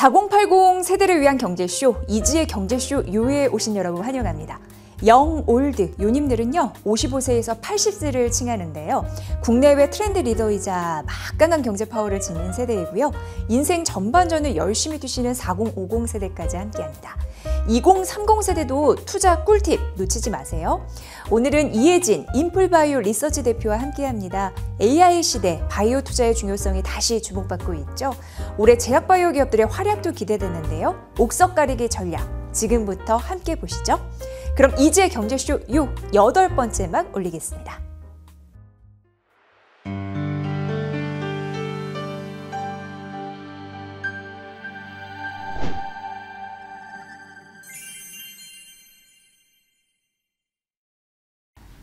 4080 세대를 위한 경제쇼, 이지의 경제쇼 요에 오신 여러분 환영합니다. 영올드 요님들은요 55세에서 80세를 칭하는데요. 국내외 트렌드 리더이자 막강한 경제 파워를 지닌 세대이고요. 인생 전반전을 열심히 두시는 4050 세대까지 함께합니다. 2030 세대도 투자 꿀팁 놓치지 마세요. 오늘은 이혜진 인풀바이오 리서치 대표와 함께합니다. AI 시대 바이오 투자의 중요성이 다시 주목받고 있죠. 올해 제약바이오 기업들의 활약도 기대되는데요. 옥석 가리기 전략 지금부터 함께 보시죠. 그럼 이지의 경제쇼 요 8번째 막 올리겠습니다.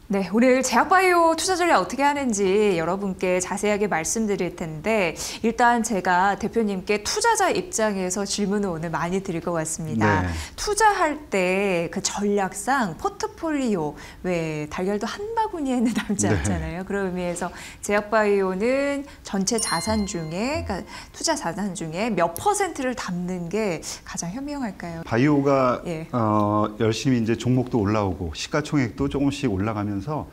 네, 오늘 제약바이오 투자 전략 어떻게 하는지 여러분께 자세하게 말씀드릴 텐데 일단 제가 대표님께 투자자 입장에서 질문을 오늘 많이 드릴 것 같습니다. 네. 투자할 때 그 전략상 포트폴리오 왜 달걀도 한 바구니에는 남지 않잖아요. 그런 의미에서 제약바이오는 전체 자산 중에 그러니까 투자 자산 중에 몇 %를 담는 게 가장 현명할까요? 바이오가 예. 열심히 이제 종목도 올라오고 시가총액도 조금씩 올라가면서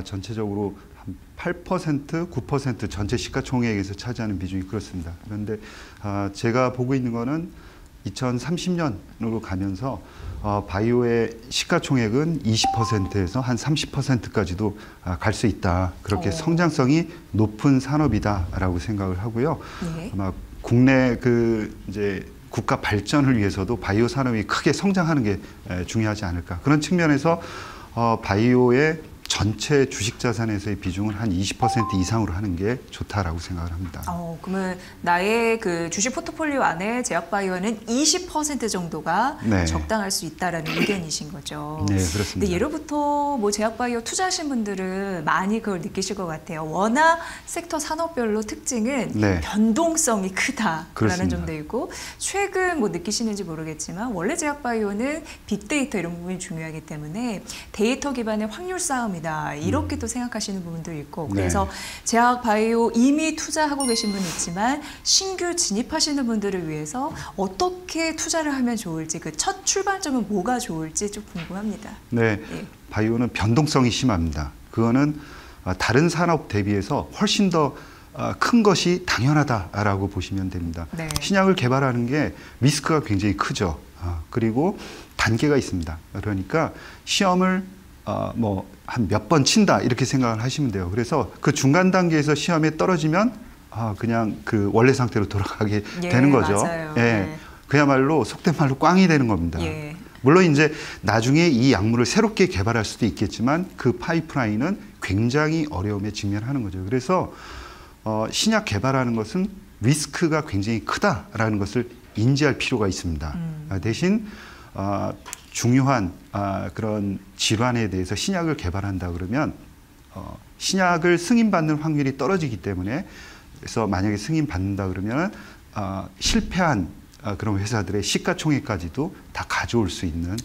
전체적으로 한 8%, 9% 전체 시가총액에서 차지하는 비중이 그렇습니다. 그런데 제가 보고 있는 거는 2030년으로 가면서 바이오의 시가총액은 20%에서 한 30%까지도 갈 수 있다. 그렇게 성장성이 높은 산업이다라고 생각을 하고요. 예. 아마 국내 이제 국가 발전을 위해서도 바이오 산업이 크게 성장하는 게 중요하지 않을까. 그런 측면에서 바이오의 전체 주식 자산에서의 비중을 한 20% 이상으로 하는 게 좋다라고 생각을 합니다. 그러면 나의 그 주식 포트폴리오 안에 제약바이오는 20% 정도가 네. 적당할 수 있다라는 의견이신 거죠. 네, 그렇습니다. 근데 예로부터 뭐 제약바이오 투자하신 분들은 많이 그걸 느끼실 것 같아요. 워낙 섹터 산업별로 특징은 네. 변동성이 크다라는 그렇습니다. 점도 있고 최근 뭐 느끼시는지 모르겠지만 원래 제약바이오는 빅데이터 이런 부분이 중요하기 때문에 데이터 기반의 확률 싸움이다. 이렇게 또 생각하시는 부분도 있고 그래서 네. 제약바이오 이미 투자하고 계신 분 있지만 신규 진입하시는 분들을 위해서 어떻게 투자를 하면 좋을지 그 첫 출발점은 뭐가 좋을지 좀 궁금합니다. 네, 예. 바이오는 변동성이 심합니다. 그거는 다른 산업 대비해서 훨씬 더 큰 것이 당연하다라고 보시면 됩니다. 네. 신약을 개발하는 게 리스크가 굉장히 크죠. 그리고 단계가 있습니다. 그러니까 시험을 한 몇 번 친다 이렇게 생각을 하시면 돼요. 그래서 그 중간 단계에서 시험에 떨어지면 그냥 그 원래 상태로 돌아가게 예, 되는 거죠. 맞아요. 예. 네. 그야말로 속된 말로 꽝이 되는 겁니다. 예. 물론 이제 나중에 이 약물을 새롭게 개발할 수도 있겠지만 그 파이프라인은 굉장히 어려움에 직면하는 거죠. 그래서 신약 개발하는 것은 리스크가 굉장히 크다라는 것을 인지할 필요가 있습니다. 대신 중요한 그런 질환에 대해서 신약을 개발한다 그러면 신약을 승인받는 확률이 떨어지기 때문에 그래서 만약에 승인받는다 그러면 실패한 그런 회사들의 시가총액까지도 다 가져올 수 있는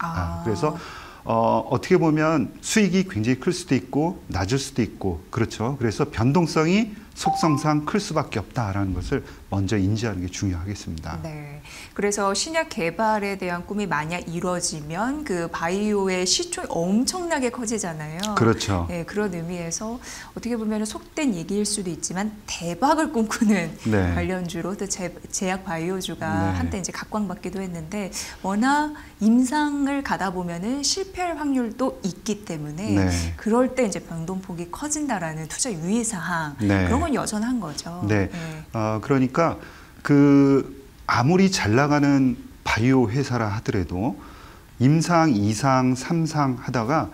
그래서 어떻게 보면 수익이 굉장히 클 수도 있고 낮을 수도 있고 그렇죠. 그래서 변동성이 속성상 클 수밖에 없다라는 것을 먼저 인지하는 게 중요하겠습니다. 네. 그래서 신약 개발에 대한 꿈이 만약 이루어지면 그 바이오의 시총이 엄청나게 커지잖아요. 그렇죠. 네, 그런 의미에서 어떻게 보면 속된 얘기일 수도 있지만 대박을 꿈꾸는 네. 관련주로 또 제약 바이오주가 네. 한때 이제 각광받기도 했는데 워낙 임상을 가다 보면은 실패할 확률도 있기 때문에 네. 그럴 때 이제 변동폭이 커진다라는 투자 유의사항 네. 그런 건 여전한 거죠. 네. 그러니까 아무리 잘 나가는 바이오 회사라 하더라도 임상, 2상, 3상 하다가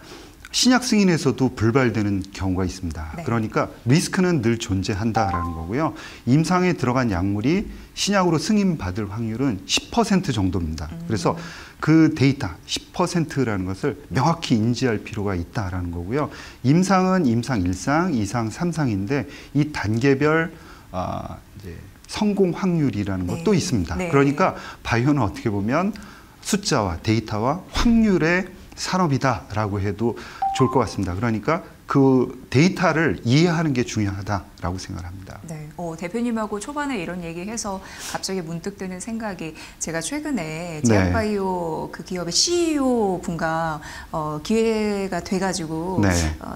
신약 승인에서도 불발되는 경우가 있습니다. 네. 그러니까 리스크는 늘 존재한다라는 거고요. 임상에 들어간 약물이 신약으로 승인받을 확률은 10% 정도입니다. 그래서 그 데이터 10%라는 것을 명확히 인지할 필요가 있다라는 거고요. 임상은 임상 1상, 2상, 3상인데 이 단계별 이제 성공 확률이라는 것도 네. 있습니다. 네. 그러니까 바이오는 어떻게 보면 숫자와 데이터와 확률의 산업이다라고 해도 좋을 것 같습니다. 그러니까 그 데이터를 이해하는 게 중요하다라고 생각합니다. 네, 대표님하고 초반에 이런 얘기해서 갑자기 문득 드는 생각이 제가 최근에 제약바이오 그 기업의 CEO 분과 기회가 돼가지고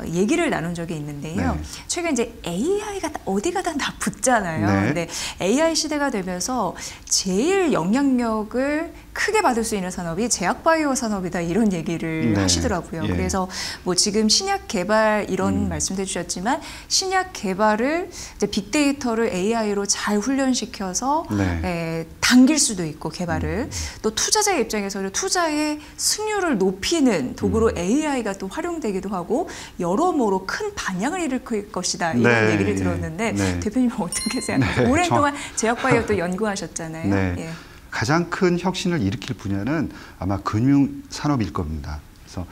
얘기를 나눈 적이 있는데요. 최근 이제 AI가 어디 가다 다 붙잖아요. 근데 AI 시대가 되면서 제일 영향력을 크게 받을 수 있는 산업이 제약바이오 산업이다 이런 얘기를 하시더라고요. 그래서 뭐 지금 신약 개발 이런 말씀도 해주셨지만 신약 개발을 이제 빅데이터를 AI로 잘 훈련시켜서 당길 수도 있고 개발을 또 투자자의 입장에서는 투자의 승률을 높이는 도구로 AI가 또 활용되기도 하고 여러모로 큰 반향을 일으킬 것이다 이런 얘기를 들었는데 대표님은 어떻게 생각하세요? 오랜 동안 제약바이오 또 연구하셨잖아요. 가장 큰 혁신을 일으킬 분야는 아마 금융산업일 겁니다. 그래서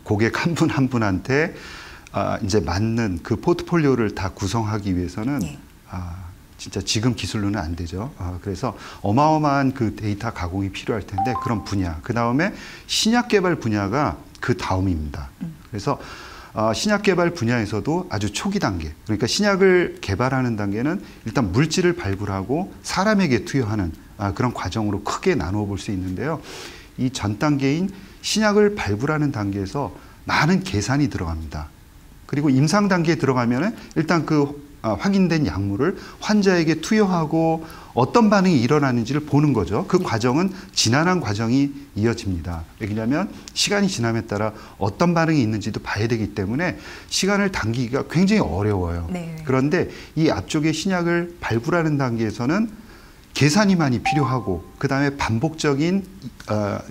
고객 한 분 한 분한테 이제 맞는 그 포트폴리오를 다 구성하기 위해서는 진짜 지금 기술로는 안 되죠. 그래서 어마어마한 그 데이터 가공이 필요할 텐데 그런 분야. 그 다음에 신약 개발 분야가 그 다음입니다. 그래서 신약 개발 분야에서도 아주 초기 단계, 그러니까 신약을 개발하는 단계는 일단 물질을 발굴하고 사람에게 투여하는 그런 과정으로 크게 나누어 볼 수 있는데요. 이 전 단계인 신약을 발굴하는 단계에서 많은 계산이 들어갑니다. 그리고 임상 단계에 들어가면은 일단 그 확인된 약물을 환자에게 투여하고 어떤 반응이 일어나는지를 보는 거죠. 그 과정은 지난한 과정이 이어집니다. 왜냐하면 시간이 지남에 따라 어떤 반응이 있는지도 봐야 되기 때문에 시간을 당기기가 굉장히 어려워요. 그런데 이 앞쪽에 신약을 발굴하는 단계에서는 계산이 많이 필요하고 그 다음에 반복적인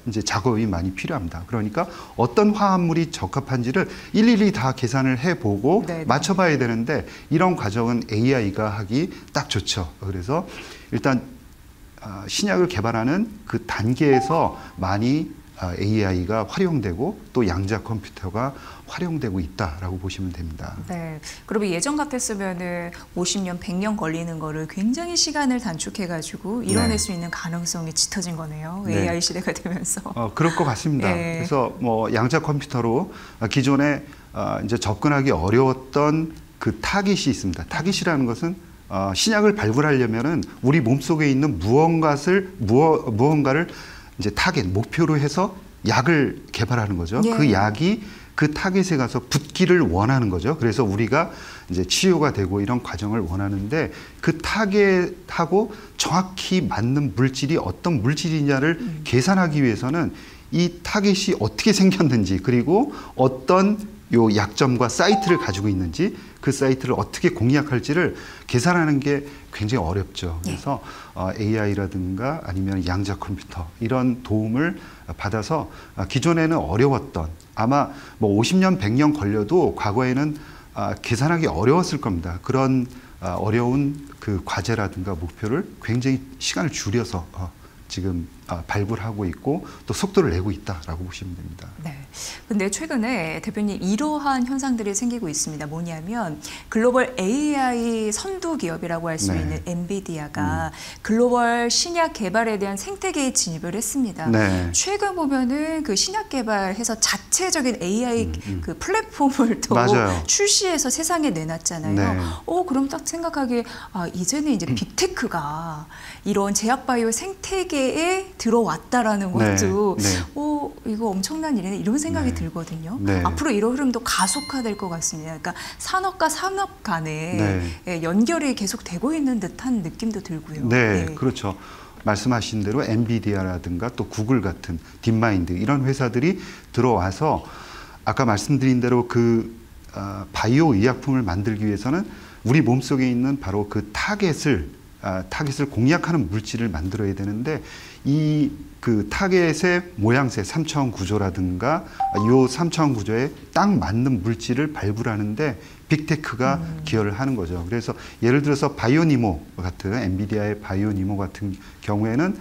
이제 작업이 많이 필요합니다. 그러니까 어떤 화합물이 적합한지를 일일이 다 계산을 해보고 맞춰봐야 되는데 이런 과정은 AI가 하기 딱 좋죠. 그래서 일단 신약을 개발하는 그 단계에서 많이 AI가 활용되고 또 양자 컴퓨터가 활용되고 있다라고 보시면 됩니다. 네. 그러면 예전 같았으면은 50년, 100년 걸리는 거를 굉장히 시간을 단축해가지고 이뤄낼 수 있는 가능성이 짙어진 거네요. AI 시대가 되면서. 그럴 것 같습니다. 그래서 뭐 양자 컴퓨터로 기존에 이제 접근하기 어려웠던 그 타깃이 있습니다. 타깃이라는 것은 신약을 발굴하려면은 우리 몸속에 있는 무언가를 이제 타겟, 목표로 해서 약을 개발하는 거죠. 그 약이 그 타겟에 가서 붙기를 원하는 거죠. 그래서 우리가 이제 치료가 되고 이런 과정을 원하는데 그 타겟하고 정확히 맞는 물질이 어떤 물질이냐를 계산하기 위해서는 이 타겟이 어떻게 생겼는지 그리고 어떤 요 약점과 사이트를 가지고 있는지 그 사이트를 어떻게 공략할지를 계산하는 게 굉장히 어렵죠. 그래서 AI라든가 아니면 양자 컴퓨터 이런 도움을 받아서 기존에는 어려웠던 아마 뭐 50년, 100년 걸려도 과거에는 계산하기 어려웠을 겁니다. 그런 어려운 그 과제라든가 목표를 굉장히 시간을 줄여서 지금 발굴하고 있고 또 속도를 내고 있다라고 보시면 됩니다. 네. 근데 최근에 대표님 이러한 현상들이 생기고 있습니다. 뭐냐면 글로벌 AI 선두 기업이라고 할 수 있는 엔비디아가 글로벌 신약 개발에 대한 생태계에 진입을 했습니다. 최근 보면은 그 신약 개발해서 자체적인 AI 그 플랫폼을 또 출시해서 세상에 내놨잖아요. 그럼 딱 생각하기에 이제는 이제 빅테크가 이런 제약바이오 생태계에 들어왔다라는 것도 이거 엄청난 일이네 이런 생각이 들거든요. 앞으로 이런 흐름도 가속화될 것 같습니다. 그러니까 산업과 산업 간에 연결이 계속 되고 있는 듯한 느낌도 들고요. 그렇죠. 말씀하신 대로 엔비디아라든가 또 구글 같은 딥마인드 이런 회사들이 들어와서 아까 말씀드린 대로 그 바이오 의약품을 만들기 위해서는 우리 몸속에 있는 바로 그 타겟을 공략하는 물질을 만들어야 되는데 이 그 타겟의 모양새 3차원 구조라든가 이 3차원 구조에 딱 맞는 물질을 발굴하는데 빅테크가 기여를 하는 거죠. 그래서 예를 들어서 바이오니모 같은 엔비디아의 바이오니모 같은 경우에는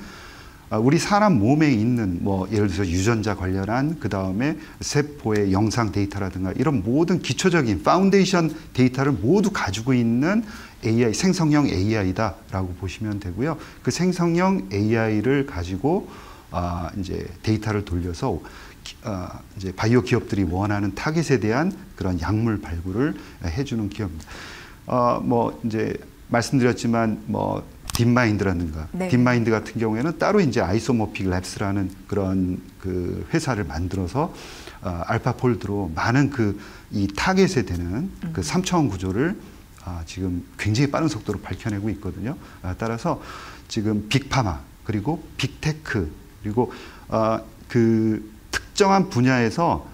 우리 사람 몸에 있는 뭐 예를 들어서 유전자 관련한 그 다음에 세포의 영상 데이터라든가 이런 모든 기초적인 파운데이션 데이터를 모두 가지고 있는 AI, 생성형 AI다라고 보시면 되고요. 그 생성형 AI를 가지고 이제 데이터를 돌려서 이제 바이오 기업들이 원하는 타겟에 대한 그런 약물 발굴을 해주는 기업입니다. 뭐 이제 말씀드렸지만 뭐 딥마인드라든가 네. 딥마인드 같은 경우에는 따로 이제 아이소모픽 랩스라는 그런 그 회사를 만들어서 알파폴드로 많은 그 이 타겟에 되는 그 3차원 구조를 지금 굉장히 빠른 속도로 밝혀내고 있거든요. 따라서 지금 빅파마 그리고 빅테크 그리고 그 특정한 분야에서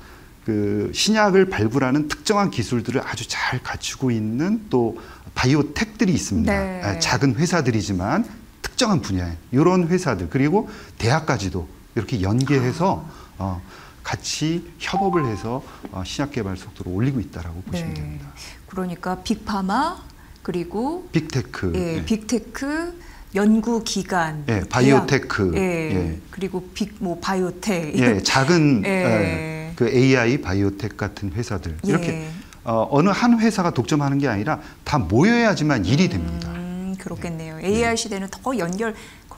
그 신약을 발굴하는 특정한 기술들을 아주 잘 갖추고 있는 또 바이오텍들이 있습니다. 네. 작은 회사들이지만 특정한 분야에 이런 회사들 그리고 대학까지도 이렇게 연계해서 같이 협업을 해서 신약 개발 속도를 올리고 있다라고 보시면 됩니다. 그러니까 빅파마 그리고 빅테크, 예, 빅테크 연구기관, 예, 바이오테크, 예, 예. 그리고 빅 바이오텍, 예, 작은 예. 그 AI 바이오텍 같은 회사들 이렇게 예. 어느 한 회사가 독점하는 게 아니라 다 모여야지만 일이 됩니다. 그렇겠네요. AI 시대는 더 연결,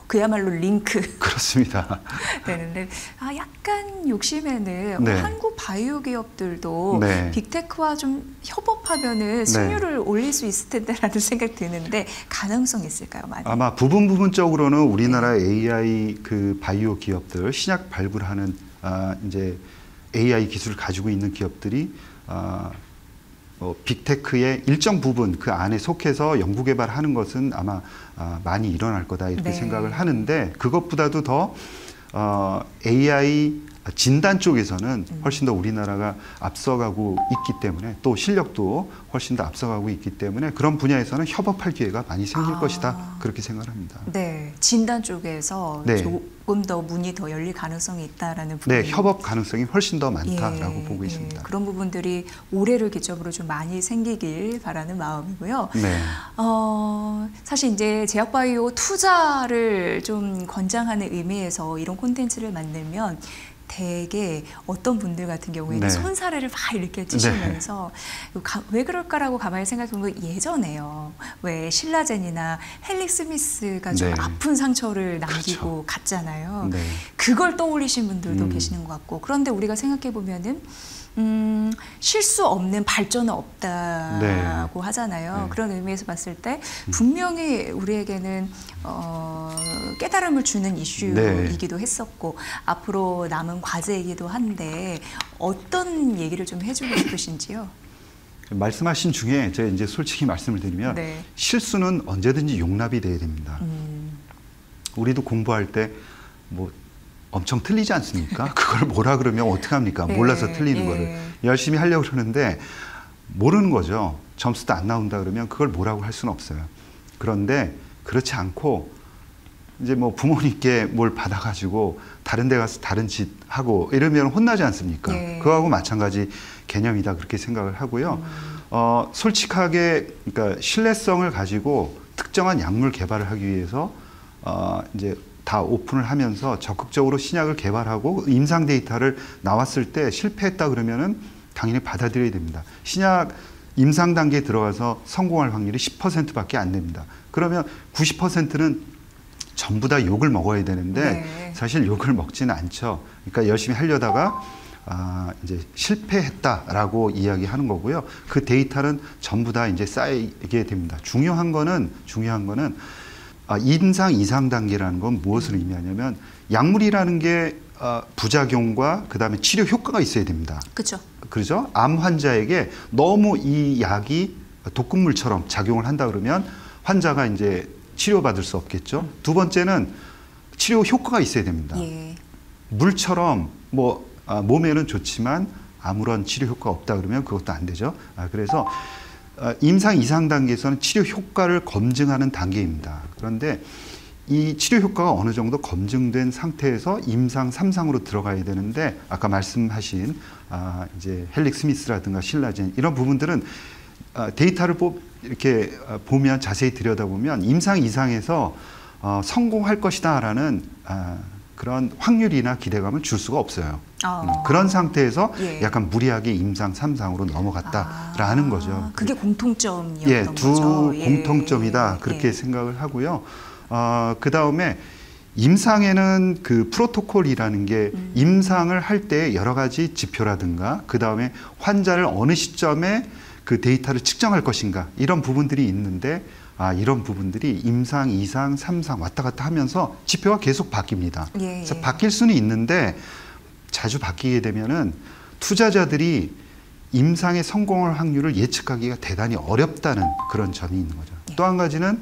그야말로 링크 그렇습니다. 되는데 약간 욕심에는 네. 한국 바이오 기업들도 네. 빅테크와 좀 협업하면은 승률을 올릴 수 있을 텐데라는 생각 드는데 가능성 있을까요? 많이? 아마 부분적으로는 우리나라 AI 그 바이오 기업들 신약 발굴하는 이제 AI 기술을 가지고 있는 기업들이 빅테크의 일정 부분 그 안에 속해서 연구 개발하는 것은 아마 많이 일어날 거다 이렇게 네. 생각을 하는데 그것보다도 더 AI 진단 쪽에서는 훨씬 더 우리나라가 앞서가고 있기 때문에 또 실력도 훨씬 더 앞서가고 있기 때문에 그런 분야에서는 협업할 기회가 많이 생길 것이다 그렇게 생각합니다. 네, 진단 쪽에서 네. 조금 더 문이 더 열릴 가능성이 있다라는 부분. 네, 협업 가능성이 훨씬 더 많다라고 보고 있습니다. 그런 부분들이 올해를 기점으로 좀 많이 생기길 바라는 마음이고요. 네. 사실 이제 제약바이오 투자를 좀 권장하는 의미에서 이런 콘텐츠를 만들면 되게 어떤 분들 같은 경우에는 네. 손사래를 막 이렇게 치시면서 왜 그럴까라고 가만히 생각해보면 예전에요. 왜 신라젠이나 헬릭 스미스가 좀 네. 아픈 상처를 남기고 그렇죠. 갔잖아요. 네. 그걸 떠올리신 분들도 계시는 것 같고 그런데 우리가 생각해보면은 실수 없는 발전은 없다고 네. 하잖아요. 네. 그런 의미에서 봤을 때 분명히 우리에게는 깨달음을 주는 이슈이기도 했었고 앞으로 남은 과제이기도 한데 어떤 얘기를 좀 해주고 싶으신지요? 말씀하신 중에 제가 이제 솔직히 말씀을 드리면 네. 실수는 언제든지 용납이 돼야 됩니다. 우리도 공부할 때 뭐 엄청 틀리지 않습니까? 그걸 뭐라 그러면 어떡합니까? 네. 몰라서 틀리는 예. 거를 열심히 하려고 그러는데 모르는 거죠. 점수도 안 나온다 그러면 그걸 뭐라고 할 수는 없어요. 그런데 그렇지 않고 이제 뭐 부모님께 뭘 받아가지고 다른 데 가서 다른 짓 하고 이러면 혼나지 않습니까? 네. 그거하고 마찬가지 개념이다 그렇게 생각을 하고요. 솔직하게 그러니까 신뢰성을 가지고 특정한 약물 개발을 하기 위해서 이제 다 오픈을 하면서 적극적으로 신약을 개발하고 임상 데이터를 나왔을 때 실패했다 그러면은 당연히 받아들여야 됩니다. 신약 임상 단계에 들어가서 성공할 확률이 10%밖에 안 됩니다. 그러면 90%는 전부 다 욕을 먹어야 되는데 네. 사실 욕을 먹지는 않죠. 그러니까 열심히 하려다가 이제 실패했다라고 이야기하는 거고요. 그 데이터는 전부 다 이제 쌓이게 됩니다. 중요한 거는 임상 이상 단계라는 건 무엇을 의미하냐면 약물이라는 게 부작용과 그다음에 치료 효과가 있어야 됩니다. 그렇죠. 그렇죠? 암 환자에게 너무 이 약이 독극물처럼 작용을 한다 그러면 환자가 이제 치료받을 수 없겠죠. 두 번째는 치료 효과가 있어야 됩니다. 예. 물처럼 뭐 몸에는 좋지만 아무런 치료 효과가 없다 그러면 그것도 안 되죠. 그래서 임상 이상 단계에서는 치료 효과를 검증하는 단계입니다. 그런데 이 치료 효과가 어느 정도 검증된 상태에서 임상 3상으로 들어가야 되는데 아까 말씀하신 이제 헬릭 스미스라든가 신라젠 이런 부분들은 데이터를 이렇게 보면 자세히 들여다보면 임상 이상에서 성공할 것이다라는 그런 확률이나 기대감을 줄 수가 없어요. 그런 상태에서 예. 약간 무리하게 임상 3상으로 넘어갔다라는 거죠. 그게 공통점이었던 예, 두 거죠. 공통점이다 예. 그렇게 예. 생각을 하고요. 그 다음에 임상에는 그 프로토콜이라는 게 임상을 할 때 여러 가지 지표라든가 그 다음에 환자를 어느 시점에 그 데이터를 측정할 것인가 이런 부분들이 있는데 이런 부분들이 임상, 2상, 3상 왔다 갔다 하면서 지표가 계속 바뀝니다. 예, 그래서 예. 바뀔 수는 있는데 자주 바뀌게 되면은 투자자들이 임상의 성공할 확률을 예측하기가 대단히 어렵다는 그런 점이 있는 거죠. 예. 또 한 가지는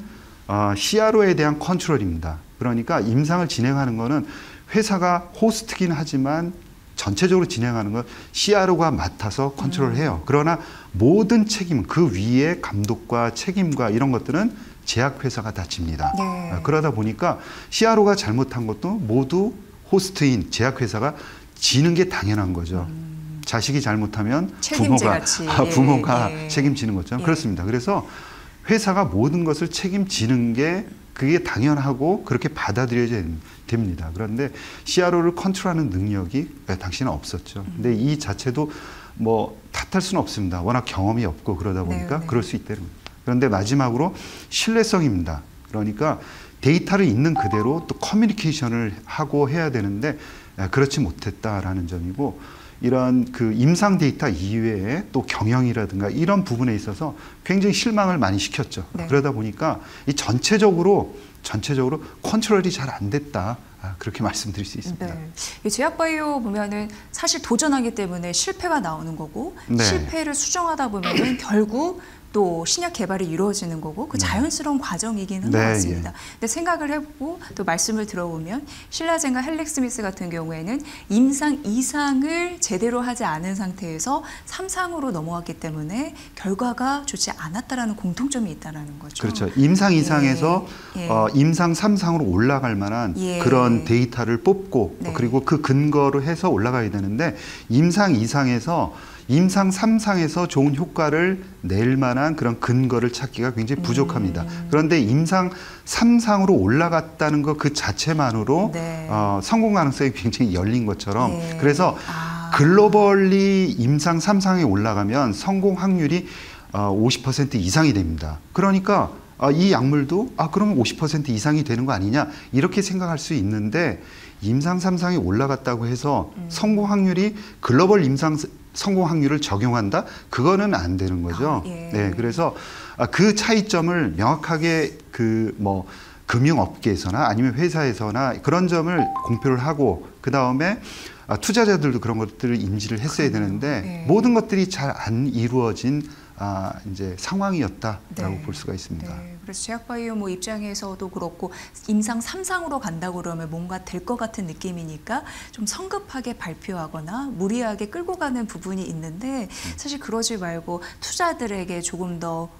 CRO에 대한 컨트롤입니다. 그러니까 임상을 진행하는 거는 회사가 호스트긴 하지만 전체적으로 진행하는 건 CRO가 맡아서 컨트롤을 해요. 그러나 모든 책임, 그 위에 감독과 책임과 이런 것들은 제약회사가 다 집니다. 네. 그러다 보니까 CRO가 잘못한 것도 모두 호스트인 제약회사가 지는 게 당연한 거죠. 자식이 잘못하면 책임제 같이. 부모가 예. 책임지는 것처럼 예. 그렇습니다. 그래서 회사가 모든 것을 책임지는 게 그게 당연하고 그렇게 받아들여져야 됩니다. 그런데 CRO를 컨트롤하는 능력이 당시는 없었죠. 근데 이 자체도 뭐 탓할 수는 없습니다. 워낙 경험이 없고 그러다 보니까 네. 그럴 수 있다는 겁니다. 그런데 마지막으로 신뢰성입니다. 그러니까 데이터를 있는 그대로 또 커뮤니케이션을 하고 해야 되는데 그렇지 못했다라는 점이고 이런 그 임상 데이터 이외에 또 경영이라든가 이런 부분에 있어서 굉장히 실망을 많이 시켰죠. 네. 그러다 보니까 이 전체적으로 컨트롤이 잘 안 됐다. 그렇게 말씀드릴 수 있습니다. 네. 이 제약바이오 보면은 사실 도전하기 때문에 실패가 나오는 거고 네. 실패를 수정하다 보면은 결국 또 신약 개발이 이루어지는 거고 그 자연스러운 과정이긴 한 것 네, 같습니다. 근데 생각을 해보고 또 말씀을 들어보면 신라젠과 헬릭스미스 같은 경우에는 임상 2상을 제대로 하지 않은 상태에서 3상으로 넘어왔기 때문에 결과가 좋지 않았다라는 공통점이 있다는 거죠. 그렇죠. 임상 2상에서 예. 임상 3상으로 올라갈 만한 예. 그런 데이터를 뽑고 네. 그리고 그 근거로 해서 올라가야 되는데 임상 2상에서 임상 3상에서 좋은 효과를 낼 만한 그런 근거를 찾기가 굉장히 부족합니다. 그런데 임상 3상으로 올라갔다는 것 그 자체만으로 네. 성공 가능성이 굉장히 열린 것처럼 예. 그래서 글로벌리 임상 3상에 올라가면 성공 확률이 50% 이상이 됩니다. 그러니까 이 약물도 그러면 50% 이상이 되는 거 아니냐 이렇게 생각할 수 있는데 임상 3상에 올라갔다고 해서 성공 확률이 글로벌 임상 성공 확률을 적용한다? 그거는 안 되는 거죠. 예. 네, 그래서 그 차이점을 명확하게 그 뭐 금융업계에서나 아니면 회사에서나 그런 점을 공표를 하고 그 다음에 투자자들도 그런 것들을 인지를 했어야 되는데 예. 모든 것들이 잘 안 이루어진 이제 상황이었다라고 네. 볼 수가 있습니다. 네, 그래서 제약바이오 뭐 입장에서도 그렇고 임상 3상으로 간다고 그러면 뭔가 될 것 같은 느낌이니까 좀 성급하게 발표하거나 무리하게 끌고 가는 부분이 있는데 사실 그러지 말고 투자들에게 조금 더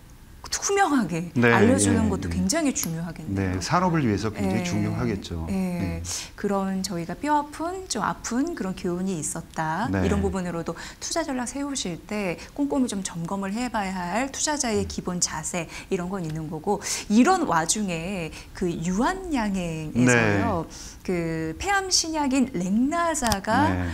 투명하게 네, 알려주는 예, 것도 예. 굉장히 중요하겠네요. 네, 산업을 위해서 굉장히 예, 중요하겠죠. 예. 네. 그런 저희가 뼈 아픈, 좀 아픈 그런 교훈이 있었다. 네. 이런 부분으로도 투자 전략 세우실 때 꼼꼼히 좀 점검을 해봐야 할 투자자의 기본 자세 이런 건 있는 거고 이런 와중에 그 유한양행에서요. 그 폐암 신약인 렉나자가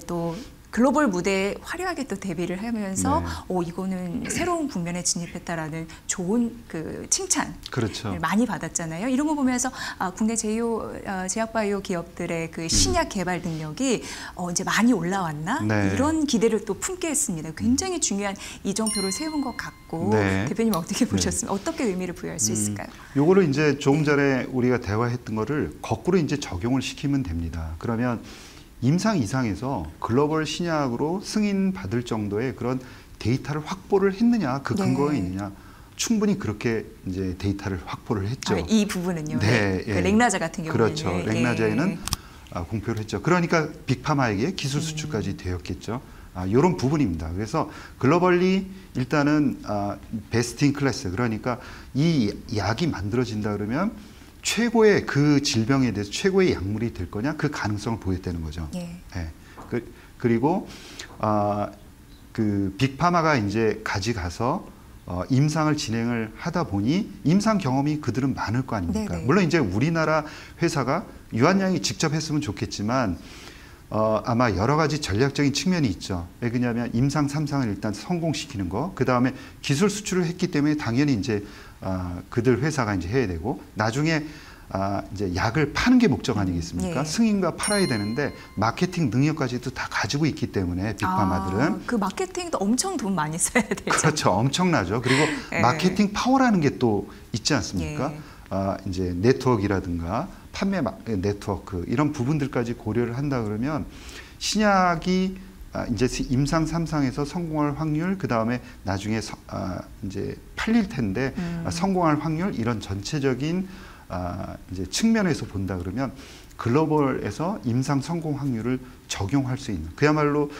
또 글로벌 무대에 화려하게 또 데뷔를 하면서 이거는 새로운 국면에 진입했다라는 좋은 그 칭찬 그렇죠. 많이 받았잖아요. 이런 거 보면서 국내 제약바이오 기업들의 그 신약 개발 능력이 이제 많이 올라왔나 네. 이런 기대를 또 품게 했습니다. 굉장히 중요한 이정표를 세운 것 같고 네. 대표님 어떻게 보셨습니까? 어떻게 의미를 부여할 수 있을까요? 요거를 이제 조금 전에 우리가 대화했던 거를 거꾸로 이제 적용을 시키면 됩니다. 그러면 임상 이상에서 글로벌 신약으로 승인 받을 정도의 그런 데이터를 확보를 했느냐, 그 근거가 네. 있느냐, 충분히 그렇게 이제 데이터를 확보를 했죠. 이 부분은요. 네, 그 예. 렉나자 같은 경우에는 그렇죠. 렉나자에는 공표를 했죠. 그러니까 빅파마에게 기술 수출까지 되었겠죠. 이런 부분입니다. 그래서 글로벌리 일단은 베스트 인 클래스, 그러니까 이 약이 만들어진다 그러면 최고의 그 질병에 대해서 최고의 약물이 될 거냐, 그 가능성을 보였다는 거죠. 예. 네. 그리고 그 빅파마가 이제 가져가서 임상을 진행을 하다 보니 임상 경험이 그들은 많을 거 아닙니까? 네네. 물론 이제 우리나라 회사가 유한양이 직접 했으면 좋겠지만 아마 여러 가지 전략적인 측면이 있죠. 왜 그러냐면 임상 3상을 일단 성공시키는 거, 그 다음에 기술 수출을 했기 때문에 당연히 이제 그들 회사가 이제 해야 되고 나중에 이제 약을 파는 게 목적 아니겠습니까? 예. 승인과 팔아야 되는데 마케팅 능력까지도 다 가지고 있기 때문에 빅파마들은 그 마케팅도 엄청 돈 많이 써야 되죠. 그렇죠. 엄청나죠. 그리고 예. 마케팅 파워라는 게 또 있지 않습니까? 예. 이제 네트워크라든가 판매 네트워크 이런 부분들까지 고려를 한다 그러면 신약이 이제 임상 3상에서 성공할 확률, 그 다음에 나중에 이제 팔릴 텐데 성공할 확률 이런 전체적인 이제 측면에서 본다 그러면 글로벌에서 임상 성공 확률을 적용할 수 있는 그야말로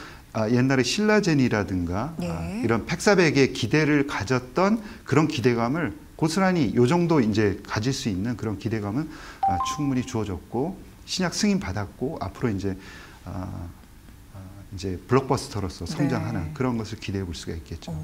옛날에 신라젠이라든가 예. 이런 팩사백에 기대를 가졌던 그런 기대감을 고스란히 요 정도 이제 가질 수 있는 그런 기대감은 충분히 주어졌고 신약 승인 받았고 앞으로 이제 블록버스터로서 성장하는 네. 그런 것을 기대해 볼 수가 있겠죠.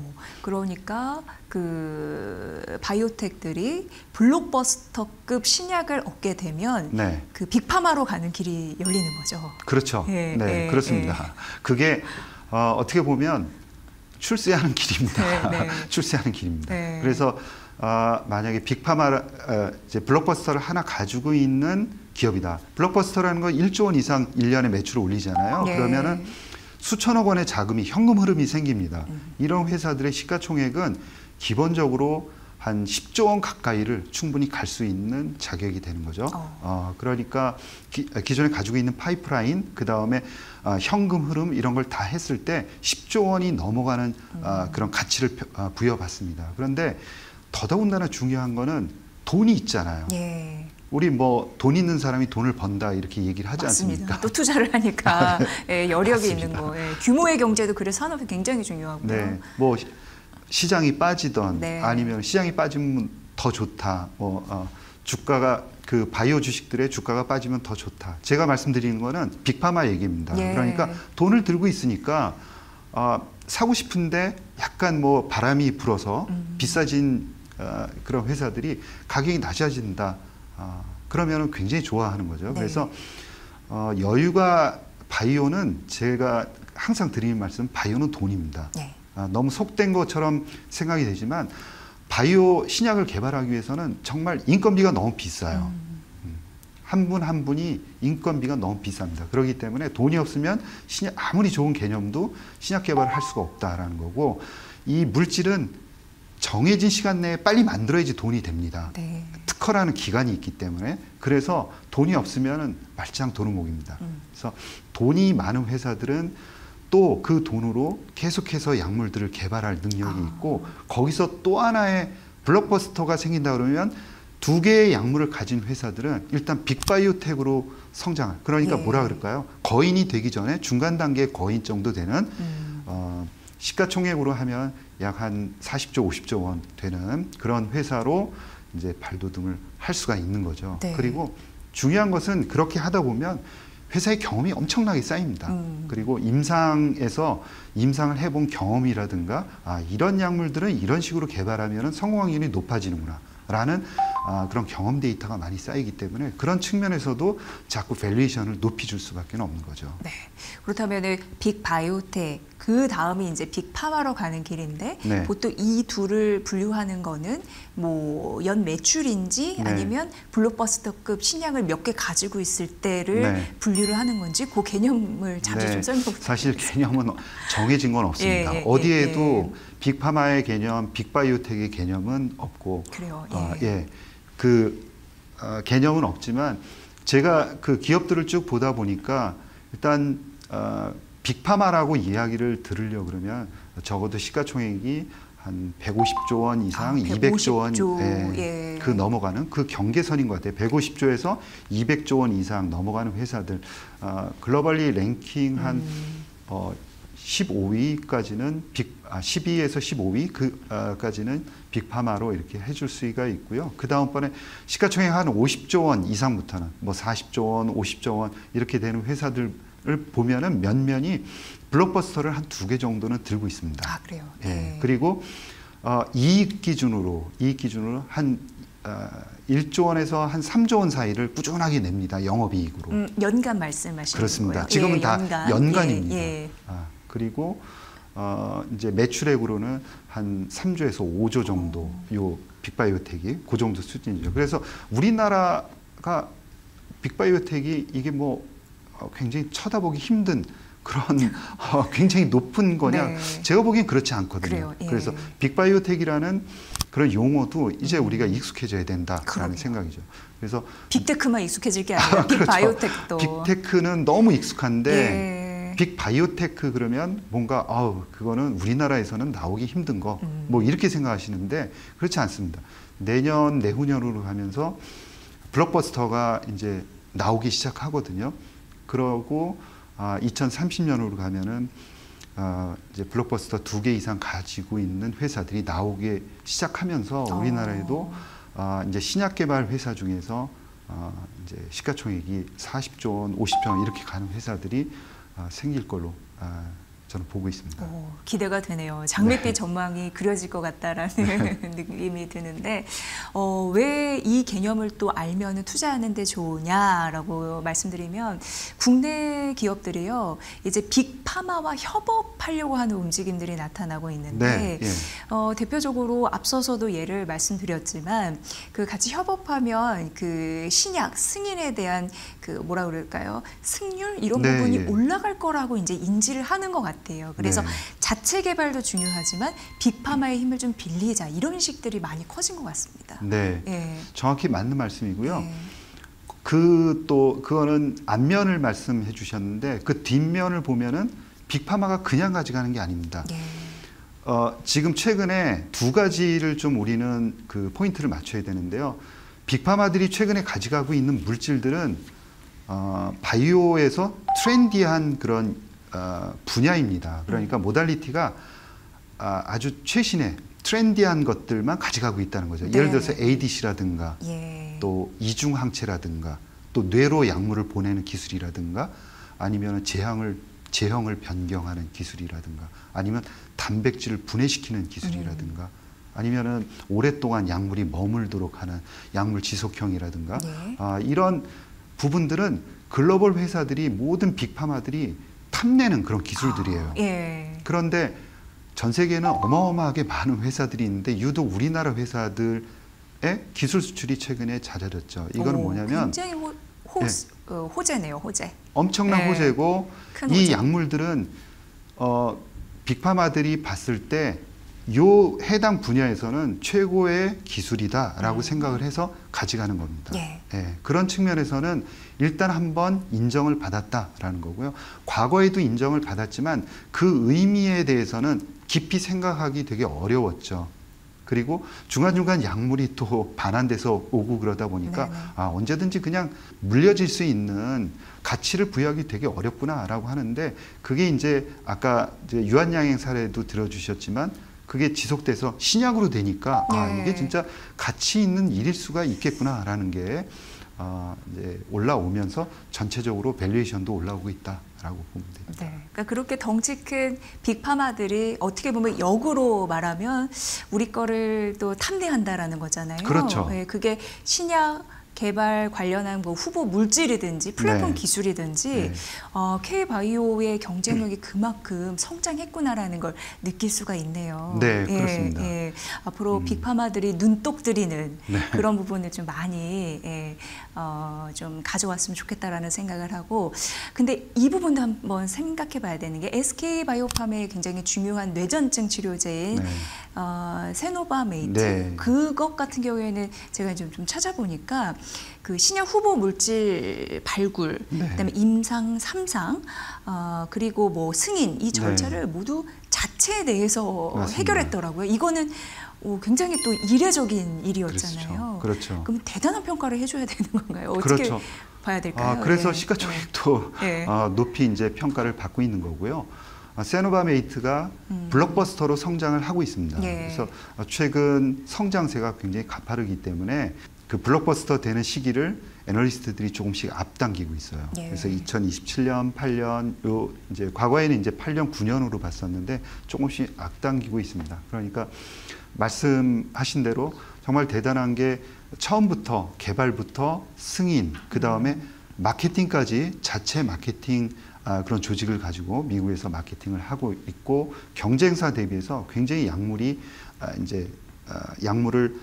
그러니까 그 바이오텍들이 블록버스터급 신약을 얻게 되면 네, 그 빅파마로 가는 길이 열리는 거죠. 그렇죠. 예, 네, 예, 그렇습니다. 그게 어떻게 보면 출세하는 길입니다. 네, 네. 출세하는 길입니다. 네. 그래서 만약에 빅파마 이제 블록버스터를 하나 가지고 있는 기업이다. 블록버스터라는 건 1조 원 이상 1년에 매출을 올리잖아요. 예. 그러면은 수천억 원의 자금이 현금 흐름이 생깁니다. 이런 회사들의 시가총액은 기본적으로 한 10조 원 가까이를 충분히 갈 수 있는 자격이 되는 거죠. 그러니까 기존에 가지고 있는 파이프라인, 그 다음에 현금 흐름 이런 걸 다 했을 때 10조 원이 넘어가는 그런 가치를 부여받습니다. 그런데 더더군다나 중요한 거는 돈이 있잖아요. 예. 우리 뭐 돈 있는 사람이 돈을 번다 이렇게 얘기를 하지 맞습니다. 않습니까? 또 투자를 하니까 예, 여력이 맞습니다. 있는 거. 예, 규모의 경제도 그래 산업이 굉장히 중요하고요. 네, 뭐 시장이 빠지던 네. 아니면 시장이 빠지면 더 좋다. 주가가 그 바이오 주식들의 주가가 빠지면 더 좋다. 제가 말씀드리는 거는 빅파마 얘기입니다. 예. 그러니까 돈을 들고 있으니까 사고 싶은데 약간 뭐 바람이 불어서 비싸진 그런 회사들이 가격이 낮아진다. 그러면 굉장히 좋아하는 거죠. 네. 그래서 여유가 바이오는 제가 항상 드리는 말씀, 바이오는 돈입니다. 네. 너무 속된 것처럼 생각이 되지만 바이오 신약을 개발하기 위해서는 정말 인건비가 너무 비싸요. 한 분 한 분이 인건비가 너무 비쌉니다. 그렇기 때문에 돈이 없으면 신약, 아무리 좋은 개념도 신약 개발을 할 수가 없다라는 거고 이 물질은 정해진 시간 내에 빨리 만들어야지 돈이 됩니다. 네. 특허라는 기간이 있기 때문에 그래서 돈이 없으면 말짱 도루묵입니다. 그래서 돈이 많은 회사들은 또 그 돈으로 계속해서 약물들을 개발할 능력이 있고 거기서 또 하나의 블록버스터가 생긴다 그러면 두 개의 약물을 가진 회사들은 일단 빅바이오텍으로 성장을 그러니까 예. 뭐라 그럴까요? 거인이 되기 전에 중간 단계 거인 정도 되는 시가총액으로 하면 약 한 40조, 50조 원 되는 그런 회사로 이제 발돋움을 할 수가 있는 거죠. 네. 그리고 중요한 것은 그렇게 하다 보면 회사의 경험이 엄청나게 쌓입니다. 그리고 임상을 해본 경험이라든가 이런 약물들은 이런 식으로 개발하면 성공 확률이 높아지는구나. 라는 그런 경험 데이터가 많이 쌓이기 때문에 그런 측면에서도 자꾸 밸류에이션을 높여줄 수밖에 없는 거죠. 네. 그렇다면 빅바이오텍 그 다음이 이제 빅파마로 가는 길인데 네. 보통 이 둘을 분류하는 거는 뭐 연 매출인지 네. 아니면 블록버스터급 신약을 몇 개 가지고 있을 때를 네. 분류를 하는 건지 그 개념을 잠시 좀 설명해 주세요. 사실 개념은 정해진 건 없습니다. 예, 어디에도 빅파마의 개념, 빅바이오텍의 개념은 없고 그래요. 개념은 없지만 제가 그 기업들을 쭉 보다 보니까 일단 빅파마라고 이야기를 들으려 그러면 적어도 시가총액이 한 150조 원 이상, 200조 원 그 넘어가는 그 경계선인 것 같아요. 150조에서 200조 원 이상 넘어가는 회사들 글로벌리 랭킹 한 15위까지는 12에서 15위까지는 빅파마로 이렇게 해줄 수가 있고요. 그 다음번에 시가총액 한 50조 원 이상부터는 뭐 40조 원, 50조 원 이렇게 되는 회사들을 보면은 면면이 블록버스터를 한 2개 정도는 들고 있습니다. 그래요. 예. 네. 그리고 이익 기준으로 한 1조 원에서 한 3조 원 사이를 꾸준하게 냅니다. 영업이익으로. 연간 말씀하시는 그렇습니다. 거예요? 지금은 다 연간입니다. 예. 그리고 이제 매출액으로는 한 3조에서 5조 정도 요 빅바이오텍이 그 정도 수준이죠. 그래서 우리나라 빅바이오텍이 이게 뭐 굉장히 쳐다보기 힘든 그런 굉장히 높은 거냐? 네. 제가 보기엔 그렇지 않거든요. 그래요. 예. 그래서 빅바이오텍이라는 그런 용어도 이제 우리가 익숙해져야 된다라는 그럼요. 생각이죠. 그래서 빅테크만 익숙해질 게 아니라 그렇죠. 빅바이오텍도. 빅테크는 너무 익숙한데 예. 빅바이오테크 그러면 뭔가 그거는 우리나라에서는 나오기 힘든 거 뭐 이렇게 생각하시는데 그렇지 않습니다. 내년 내후년으로 가면서 블록버스터가 이제 나오기 시작하거든요. 그러고 2030년으로 가면은 이제 블록버스터 2개 이상 가지고 있는 회사들이 나오기 시작하면서 우리나라에도 이제 신약 개발 회사 중에서 이제 시가총액이 40조 원, 50조 원 이렇게 가는 회사들이 생길 걸로 저는 보고 있습니다. 기대가 되네요. 장밋빛 전망이 그려질 것 같다라는 느낌이 드는데 왜 이 개념을 또 알면 투자하는 데 좋으냐라고 말씀드리면 국내 기업들이요 이제 빅파마와 협업하려고 하는 움직임들이 나타나고 있는데 네, 예. 대표적으로 앞서서도 예를 말씀드렸지만 그 같이 협업하면 그 신약 승인에 대한 그 뭐라 그럴까요 승률 이런 네, 부분이 예. 올라갈 거라고 이제 인지를 하는 것 같아요. 그래서 네. 자체 개발도 중요하지만 빅파마의 힘을 좀 빌리자 이런 식들이 많이 커진 것 같습니다. 네, 예. 정확히 맞는 말씀이고요. 예. 그거는 앞면을 말씀해 주셨는데 그 뒷면을 보면은 빅파마가 그냥 가져가는 게 아닙니다. 예. 지금 최근에 두 가지를 좀 우리는 그 포인트를 맞춰야 되는데요. 빅파마들이 최근에 가져가고 있는 물질들은 바이오에서 트렌디한 그런 분야입니다. 그러니까 모달리티가 아주 최신의 트렌디한 것들만 가져가고 있다는 거죠. 네. 예를 들어서 ADC라든가 예. 또 이중항체라든가 또 뇌로 약물을 보내는 기술이라든가 아니면 제형을 변경하는 기술이라든가 아니면 단백질을 분해시키는 기술이라든가 아니면은 오랫동안 약물이 머물도록 하는 약물 지속형이라든가 네. 이런 부분들은 글로벌 회사들이 모든 빅파마들이 탐내는 그런 기술들이에요. 예. 그런데 전 세계에는 어마어마하게 많은 회사들이 있는데 유독 우리나라 회사들의 기술 수출이 최근에 잦아졌죠. 이거는 뭐냐면 굉장히 호재네요, 호재. 엄청난 네. 호재고 큰 이 호재. 약물들은 빅파마들이 봤을 때 요 해당 분야에서는 최고의 기술이다라고 생각을 해서 가져가는 겁니다. 예. 그런 측면에서는 일단 한번 인정을 받았다라는 거고요. 과거에도 인정을 받았지만 그 의미에 대해서는 깊이 생각하기 되게 어려웠죠. 그리고 중간중간 약물이 또 반환돼서 오고 그러다 보니까 네네. 언제든지 그냥 물려질 수 있는 가치를 부여하기 되게 어렵구나라고 하는데 그게 이제 아까 이제 유한양행 사례도 들어주셨지만 그게 지속돼서 신약으로 되니까 네. 이게 진짜 가치 있는 일일 수가 있겠구나라는 게 이제 올라오면서 전체적으로 밸류에이션도 올라오고 있다라고 보면 됩니다. 네. 그러니까 그렇게 덩치 큰 빅파마들이 어떻게 보면 역으로 말하면 우리 거를 또 탐내한다라는 거잖아요. 그렇죠. 네, 그게 신약 개발 관련한 뭐 후보 물질이든지 플랫폼 네. 기술이든지 네. K바이오의 경쟁력이 그만큼 성장했구나라는 걸 느낄 수가 있네요. 네, 그렇습니다. 앞으로 빅파마들이 눈독 들이는 네. 그런 부분을 좀 많이 좀 가져왔으면 좋겠다라는 생각을 하고 근데 이 부분도 한번 생각해 봐야 되는 게 SK바이오팜의 굉장히 중요한 뇌전증 치료제인 네. 세노바메이트 네. 그것 같은 경우에는 제가 좀 찾아보니까 그 신약 후보 물질 발굴 네. 그다음에 임상 3상 그리고 뭐 승인 이 절차를 네. 모두 자체 내에서 맞습니다. 해결했더라고요. 이거는 굉장히 또 이례적인 일이었잖아요. 그렇죠. 그럼 대단한 평가를 해줘야 되는 건가요? 어떻게 그렇죠. 봐야 될까요? 그래서 예. 시가총액도 예. 높이 이제 평가를 받고 있는 거고요. 세노바메이트가 블록버스터로 성장을 하고 있습니다. 예. 그래서 최근 성장세가 굉장히 가파르기 때문에 그 블록버스터 되는 시기를 애널리스트들이 조금씩 앞당기고 있어요. 예. 그래서 2027년, 8년, 이제 과거에는 이제 8년, 9년으로 봤었는데 조금씩 앞당기고 있습니다. 그러니까 말씀하신 대로 정말 대단한 게 처음부터 개발부터 승인, 그 다음에 마케팅까지 자체 마케팅 그런 조직을 가지고 미국에서 마케팅을 하고 있고 경쟁사 대비해서 굉장히 약물이 이제 약물을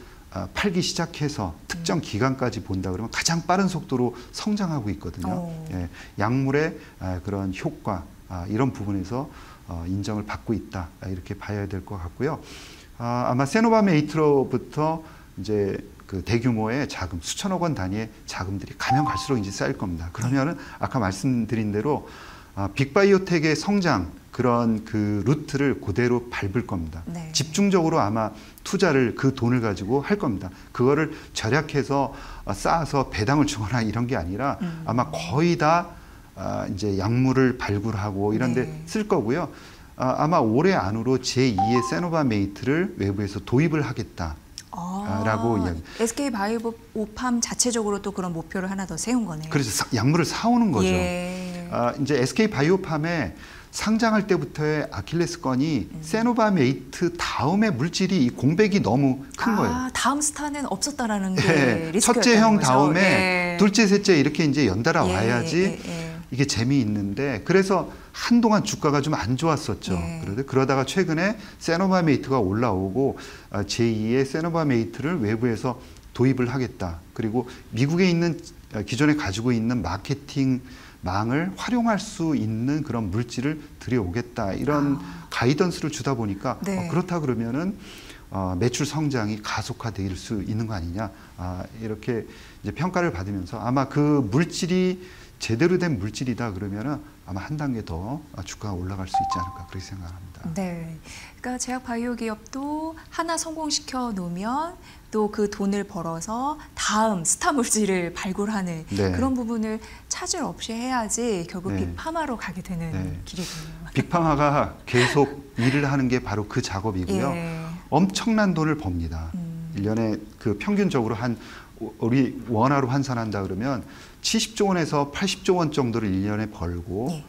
팔기 시작해서 특정 기간까지 본다 그러면 가장 빠른 속도로 성장하고 있거든요. 예, 약물의 그런 효과 이런 부분에서 인정을 받고 있다 이렇게 봐야 될 것 같고요. 아마 세노바메이트로부터 이제 그 대규모의 자금 수천억 원 단위의 자금들이 가면 갈수록 이제 쌓일 겁니다. 그러면은 아까 말씀드린 대로 빅바이오텍의 성장 그런 그 루트를 그대로 밟을 겁니다. 네. 집중적으로 아마 투자를 그 돈을 가지고 할 겁니다. 그거를 절약해서 쌓아서 배당을 주거나 이런 게 아니라 아마 거의 다 이제 약물을 발굴하고 이런 데 쓸 거고요. 아마 올해 안으로 제2의 세노바메이트를 외부에서 도입을 하겠다. 라고 이야기. SK 바이오팜 자체적으로 또 그런 목표를 하나 더 세운 거네요. 그래서 약물을 사오는 거죠. 예. 이제 SK 바이오팜에 상장할 때부터의 아킬레스건이 세노바메이트 다음의 물질이 이 공백이 너무 큰 거예요. 다음 스타는 없었다라는 게 네. 리스크였다는 첫째형 거죠. 다음에 예. 둘째, 셋째 이렇게 이제 연달아 와야지 이게 재미있는데 그래서 한동안 주가가 좀 안 좋았었죠. 그러다가 최근에 세노바메이트가 올라오고 제2의 세노바메이트를 외부에서 도입을 하겠다. 그리고 미국에 있는 기존에 가지고 있는 마케팅 망을 활용할 수 있는 그런 물질을 들여오겠다. 이런 가이던스를 주다 보니까 그렇다 그러면은 매출 성장이 가속화될 수 있는 거 아니냐. 이렇게 이제 평가를 받으면서 아마 그 물질이 제대로 된 물질이다 그러면은 아마 한 단계 더 주가가 올라갈 수 있지 않을까 그렇게 생각합니다. 네, 그러니까 제약 바이오 기업도 하나 성공시켜 놓으면 또 그 돈을 벌어서 다음 스타 물질을 발굴하는 그런 부분을 차질 없이 해야지 결국 빅파마로 가게 되는 길이군요. 빅파마가 계속 일을 하는 게 바로 그 작업이고요. 엄청난 돈을 법니다. 1년에 그 평균적으로 우리 원화로 환산한다 그러면 70조 원에서 80조 원 정도를 1년에 벌고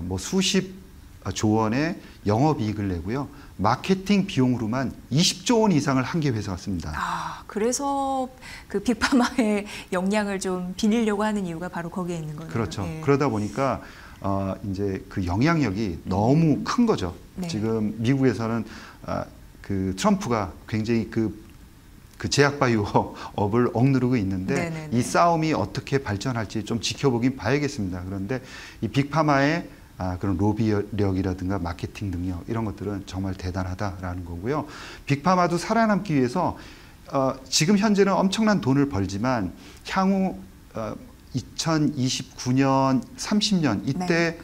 뭐 수십조 원의 영업이익을 내고요. 마케팅 비용으로만 20조 원 이상을 한 개 회사가 씁니다. 그래서 그 빅파마의 역량을 좀 빌리려고 하는 이유가 바로 거기에 있는 거예요. 그렇죠. 그러다 보니까 이제 그 영향력이 너무 큰 거죠. 지금 미국에서는 그 트럼프가 굉장히 그 제약 바이오업을 억누르고 있는데 이 싸움이 어떻게 발전할지 좀 지켜보긴 봐야겠습니다. 그런데 이 빅파마의 그런 로비력이라든가 마케팅 능력 이런 것들은 정말 대단하다라는 거고요. 빅파마도 살아남기 위해서 지금 현재는 엄청난 돈을 벌지만 향후 2029년, 30년 이때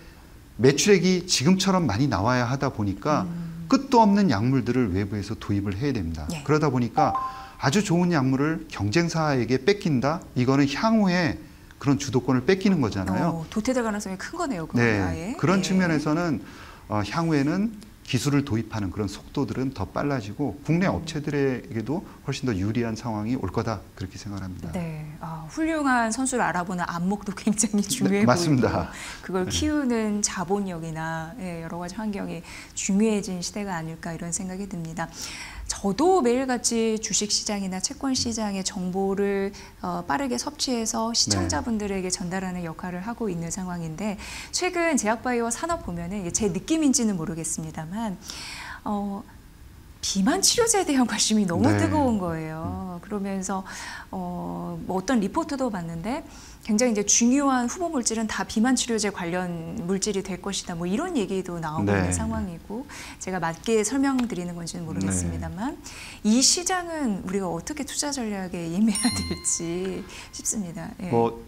매출액이 지금처럼 많이 나와야 하다 보니까 끝도 없는 약물들을 외부에서 도입을 해야 됩니다. 그러다 보니까 아주 좋은 약물을 경쟁사에게 뺏긴다? 이거는 향후에 그런 주도권을 뺏기는 거잖아요. 도태될 가능성이 큰 거네요. 아예. 그런 측면에서는 향후에는 기술을 도입하는 그런 속도들은 더 빨라지고 국내 업체들에게도 훨씬 더 유리한 상황이 올 거다 그렇게 생각합니다. 훌륭한 선수를 알아보는 안목도 굉장히 중요해 맞습니다. 보이고 그걸 키우는 자본력이나 여러 가지 환경이 중요해진 시대가 아닐까 이런 생각이 듭니다. 저도 매일같이 주식시장이나 채권시장의 정보를 빠르게 섭취해서 시청자분들에게 전달하는 역할을 하고 있는 상황인데 최근 제약바이오 산업 보면은 제 느낌인지는 모르겠습니다만 비만 치료제에 대한 관심이 너무 뜨거운 거예요. 그러면서 뭐 어떤 리포트도 봤는데 굉장히 이제 중요한 후보 물질은 다 비만 치료제 관련 물질이 될 것이다. 뭐 이런 얘기도 나오고 있는 상황이고 제가 맞게 설명드리는 건지는 모르겠습니다만 이 시장은 우리가 어떻게 투자 전략에 임해야 될지 싶습니다. 뭐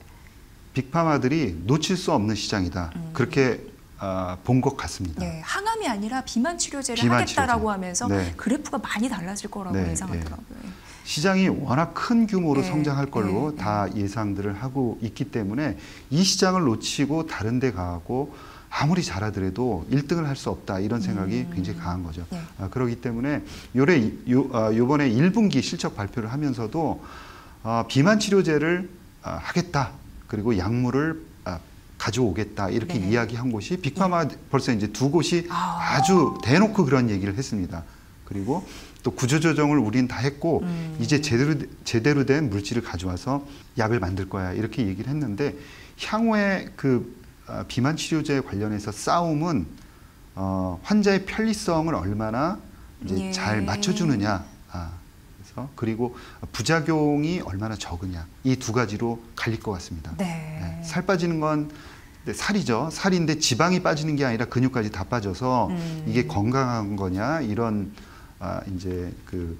빅파마들이 놓칠 수 없는 시장이다. 그렇게 본 것 같습니다. 항암이 아니라 비만 치료제를 하겠다라고 하면서 그래프가 많이 달라질 거라고 예상하더라고요. 시장이 워낙 큰 규모로 성장할 걸로 다 예상들을 하고 있기 때문에 이 시장을 놓치고 다른 데 가고 아무리 잘하더라도 1등을 할 수 없다 이런 생각이 굉장히 강한 거죠. 그렇기 때문에 요번에 1분기 실적 발표를 하면서도 비만 치료제를 하겠다. 그리고 약물을 가져오겠다 이렇게 이야기한 곳이 빅파마 벌써 이제 두 곳이 아주 대놓고 그런 얘기를 했습니다. 그리고 또 구조조정을 우린 다 했고 이제 제대로 된 물질을 가져와서 약을 만들 거야 이렇게 얘기를 했는데 향후에 그 비만 치료제 관련해서 싸움은 환자의 편리성을 얼마나 이제 잘 맞춰주느냐 그래서 그리고 부작용이 얼마나 적으냐 이 두 가지로 갈릴 것 같습니다. 네. 살 빠지는 건 살이죠. 살인데 지방이 빠지는 게 아니라 근육까지 다 빠져서 이게 건강한 거냐 이런 이제 그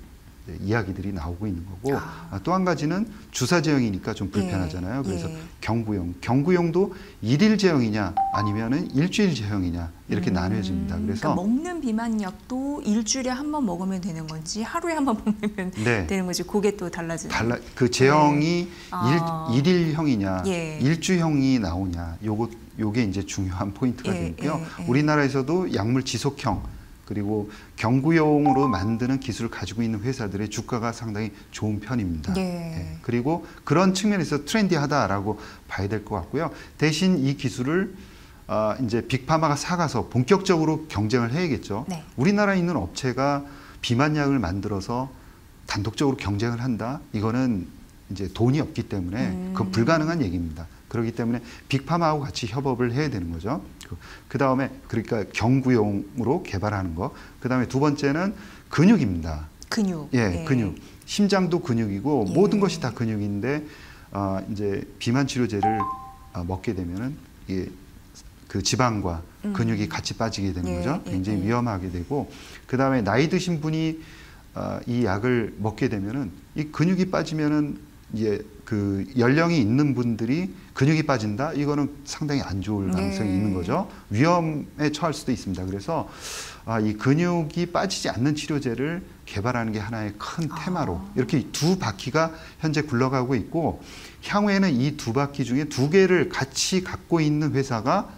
이야기들이 나오고 있는 거고 또 한 가지는 주사 제형이니까 좀 불편하잖아요. 그래서 경구용도 일일 제형이냐 아니면은 일주일 제형이냐 이렇게 나뉘어집니다. 그래서 그러니까 먹는 비만약도 일주일에 한 번 먹으면 되는 건지 하루에 한 번 먹으면 되는 건지 그게 또 달라지는 그 제형이 일일형이냐 일주형이 나오냐 요게 이제 중요한 포인트가 되고요. 우리나라에서도 약물 지속형 그리고 경구용으로 만드는 기술을 가지고 있는 회사들의 주가가 상당히 좋은 편입니다. 그리고 그런 측면에서 트렌디하다라고 봐야 될 것 같고요. 대신 이 기술을 이제 빅파마가 사가서 본격적으로 경쟁을 해야겠죠. 우리나라에 있는 업체가 비만약을 만들어서 단독적으로 경쟁을 한다? 이거는 이제 돈이 없기 때문에 그건 불가능한 얘기입니다. 그렇기 때문에 빅파마하고 같이 협업을 해야 되는 거죠. 그 다음에 그러니까 경구용으로 개발하는 거. 그 다음에 두 번째는 근육입니다. 근육. 근육. 심장도 근육이고 모든 것이 다 근육인데 이제 비만 치료제를 먹게 되면은 이게 그 지방과 근육이 같이 빠지게 되는 거죠. 굉장히 위험하게 되고 그 다음에 나이 드신 분이 이 약을 먹게 되면은 이 근육이 빠지면은 이제 그 연령이 있는 분들이 근육이 빠진다? 이거는 상당히 안 좋을 가능성이 있는 거죠. 위험에 처할 수도 있습니다. 그래서 이 근육이 빠지지 않는 치료제를 개발하는 게 하나의 큰 테마로 이렇게 두 바퀴가 현재 굴러가고 있고 향후에는 이 두 바퀴 중에 두 개를 같이 갖고 있는 회사가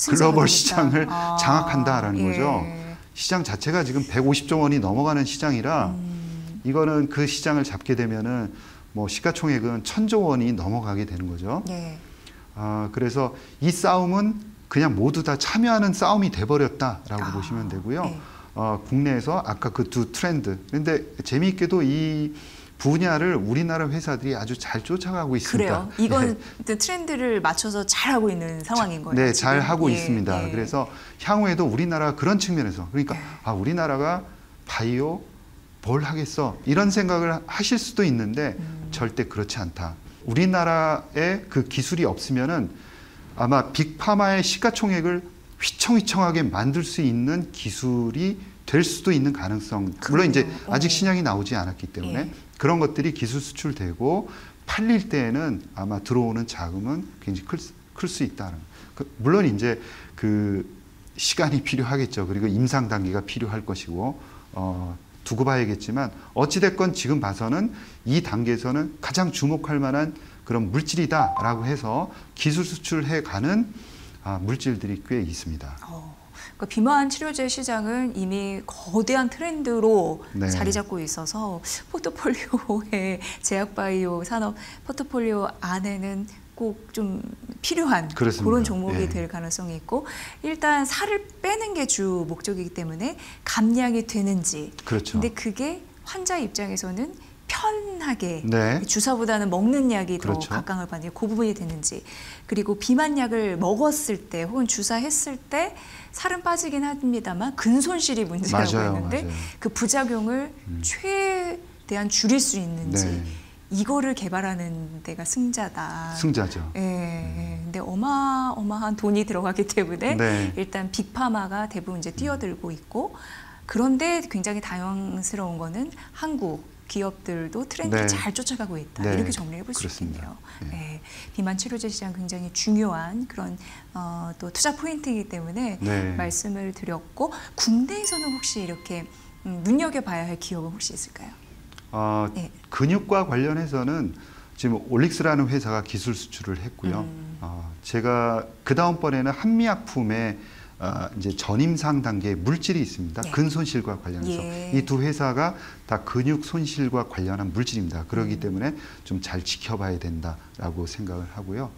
글로벌 시장을 장악한다라는 거죠. 시장 자체가 지금 150조 원이 넘어가는 시장이라 이거는 그 시장을 잡게 되면은 뭐 시가총액은 1,000조 원이 넘어가게 되는 거죠. 그래서 이 싸움은 그냥 모두 다 참여하는 싸움이 돼버렸다라고 보시면 되고요. 국내에서 아까 그 두 트렌드. 그런데 재미있게도 이 분야를 우리나라 회사들이 아주 잘 쫓아가고 있습니다. 그래요? 이건 트렌드를 맞춰서 잘하고 있는 상황인 거예요? 네, 잘 하고 있습니다. 그래서 향후에도 우리나라가 그런 측면에서 그러니까 우리나라가 바이오 뭘 하겠어 이런 생각을 하실 수도 있는데 절대 그렇지 않다. 우리나라에 그 기술이 없으면은 아마 빅파마의 시가총액을 휘청휘청하게 만들 수 있는 기술이 될 수도 있는 가능성. 물론 이제 아직 신약이 나오지 않았기 때문에 그런 것들이 기술 수출되고 팔릴 때에는 아마 들어오는 자금은 굉장히 클 수 있다는. 물론 이제 그 시간이 필요하겠죠. 그리고 임상 단계가 필요할 것이고 두고 봐야겠지만 어찌됐건 지금 봐서는 이 단계에서는 가장 주목할 만한 그런 물질이다라고 해서 기술 수출해 가는 물질들이 꽤 있습니다. 그러니까 비만 치료제 시장은 이미 거대한 트렌드로 자리 잡고 있어서 포트폴리오의 제약바이오 산업 포트폴리오 안에는 꼭 좀 필요한 그렇습니다. 그런 종목이 될 가능성이 있고 일단 살을 빼는 게 주 목적이기 때문에 감량이 되는지 근데 그게 환자 입장에서는 편하게 주사보다는 먹는 약이 더 각광을 받는 그 부분이 되는지 그리고 비만약을 먹었을 때 혹은 주사했을 때 살은 빠지긴 합니다만 근손실이 문제라고 했는데 그 부작용을 최대한 줄일 수 있는지 이거를 개발하는 데가 승자죠. 근데 어마어마한 돈이 들어가기 때문에 일단 빅파마가 대부분 이제 뛰어들고 있고 그런데 굉장히 다양스러운 거는 한국 기업들도 트렌드를 잘 쫓아가고 있다. 이렇게 정리해 볼 수 있겠네요. 비만 치료제 시장 굉장히 중요한 그런 또 투자 포인트이기 때문에 말씀을 드렸고 국내에서는 혹시 이렇게 눈여겨봐야 할 기업은 혹시 있을까요? 근육과 관련해서는 지금 올릭스라는 회사가 기술 수출을 했고요. 제가 그 다음번에는 한미약품의 이제 전임상 단계의 물질이 있습니다. 근손실과 관련해서 이 두 회사가 다 근육 손실과 관련한 물질입니다. 그렇기 때문에 좀 잘 지켜봐야 된다라고 생각을 하고요.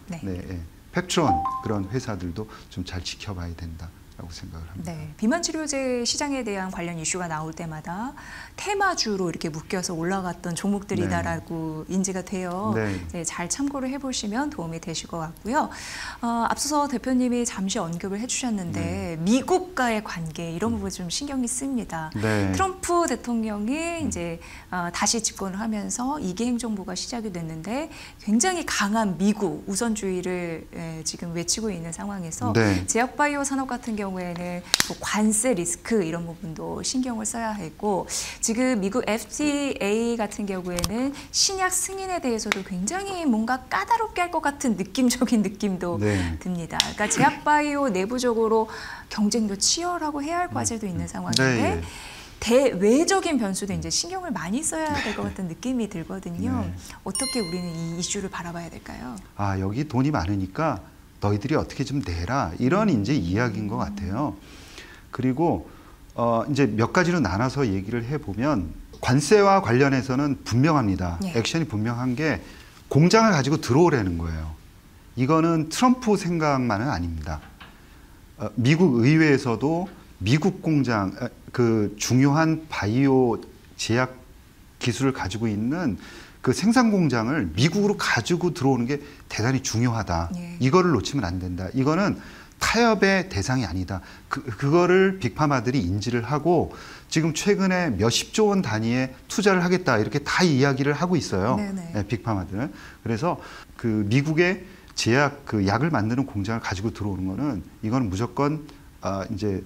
팩트론 그런 회사들도 좀 잘 지켜봐야 된다라고 생각을 합니다. 네, 비만 치료제 시장에 대한 관련 이슈가 나올 때마다 테마주로 이렇게 묶여서 올라갔던 종목들이다라고 인지가 돼요. 네. 네, 잘 참고를 해보시면 도움이 되실 것 같고요. 앞서서 대표님이 잠시 언급을 해주셨는데 미국과의 관계 이런 부분 좀 신경이 씁니다. 네. 트럼프 대통령이 이제 다시 집권을 하면서 2기 행정부가 시작이 됐는데 굉장히 강한 미국 우선주의를 지금 외치고 있는 상황에서 네. 제약바이오 산업 같은 경우에는 뭐 관세 리스크 이런 부분도 신경을 써야 했고 지금 미국 FDA 같은 경우에는 신약 승인에 대해서도 굉장히 뭔가 까다롭게 할 것 같은 느낌적인 느낌도 네. 듭니다. 그러니까 제약바이오 내부적으로 경쟁도 치열하고 해야 할 과제도 있는 상황인데 네. 대외적인 변수도 이제 신경을 많이 써야 될 것 같은 느낌이 들거든요. 네. 어떻게 우리는 이 이슈를 바라봐야 될까요? 여기 돈이 많으니까 너희들이 어떻게 좀 내라 이런 이제 이야기인 것 같아요. 그리고 이제 몇 가지로 나눠서 얘기를 해보면 관세와 관련해서는 분명합니다. 예. 액션이 분명한 게 공장을 가지고 들어오라는 거예요. 이거는 트럼프 생각만은 아닙니다. 미국 의회에서도 미국 공장, 그 중요한 바이오 제약 기술을 가지고 있는 그 생산 공장을 미국으로 가지고 들어오는 게 대단히 중요하다. 예. 이거를 놓치면 안 된다. 이거는 타협의 대상이 아니다. 그거를 빅파마들이 인지를 하고 지금 최근에 몇십조 원 단위의 투자를 하겠다 이렇게 다 이야기를 하고 있어요. 네, 빅파마들은. 그래서 그 미국의 제약 그 약을 만드는 공장을 가지고 들어오는 거는 이거는 무조건 이제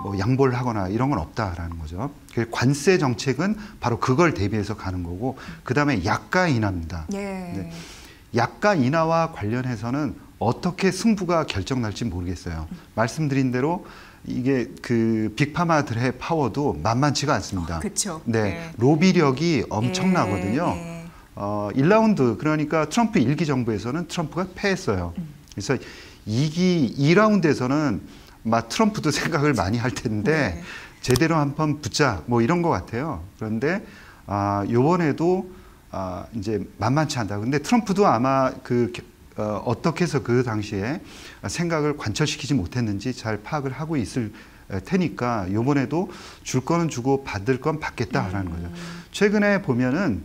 뭐 양보를 하거나 이런 건 없다라는 거죠. 관세 정책은 바로 그걸 대비해서 가는 거고 그다음에 약가 인하입니다. 예. 네. 약가 인하와 관련해서는 어떻게 승부가 결정날지 모르겠어요. 말씀드린 대로 이게 그 빅파마들의 파워도 만만치가 않습니다. 그렇죠. 네, 로비력이 엄청나거든요. 1라운드 그러니까 트럼프 1기 정부에서는 트럼프가 패했어요. 그래서 2라운드에서는 막 트럼프도 생각을 많이 할 텐데 제대로 한번 붙자 뭐 이런 것 같아요. 그런데 요번에도 이제 만만치 않다. 근데 트럼프도 아마 어떻게 해서 그 당시에 생각을 관철시키지 못했는지 잘 파악을 하고 있을 테니까 요번에도 줄 거는 주고 받을 건 받겠다라는 거죠. 최근에 보면은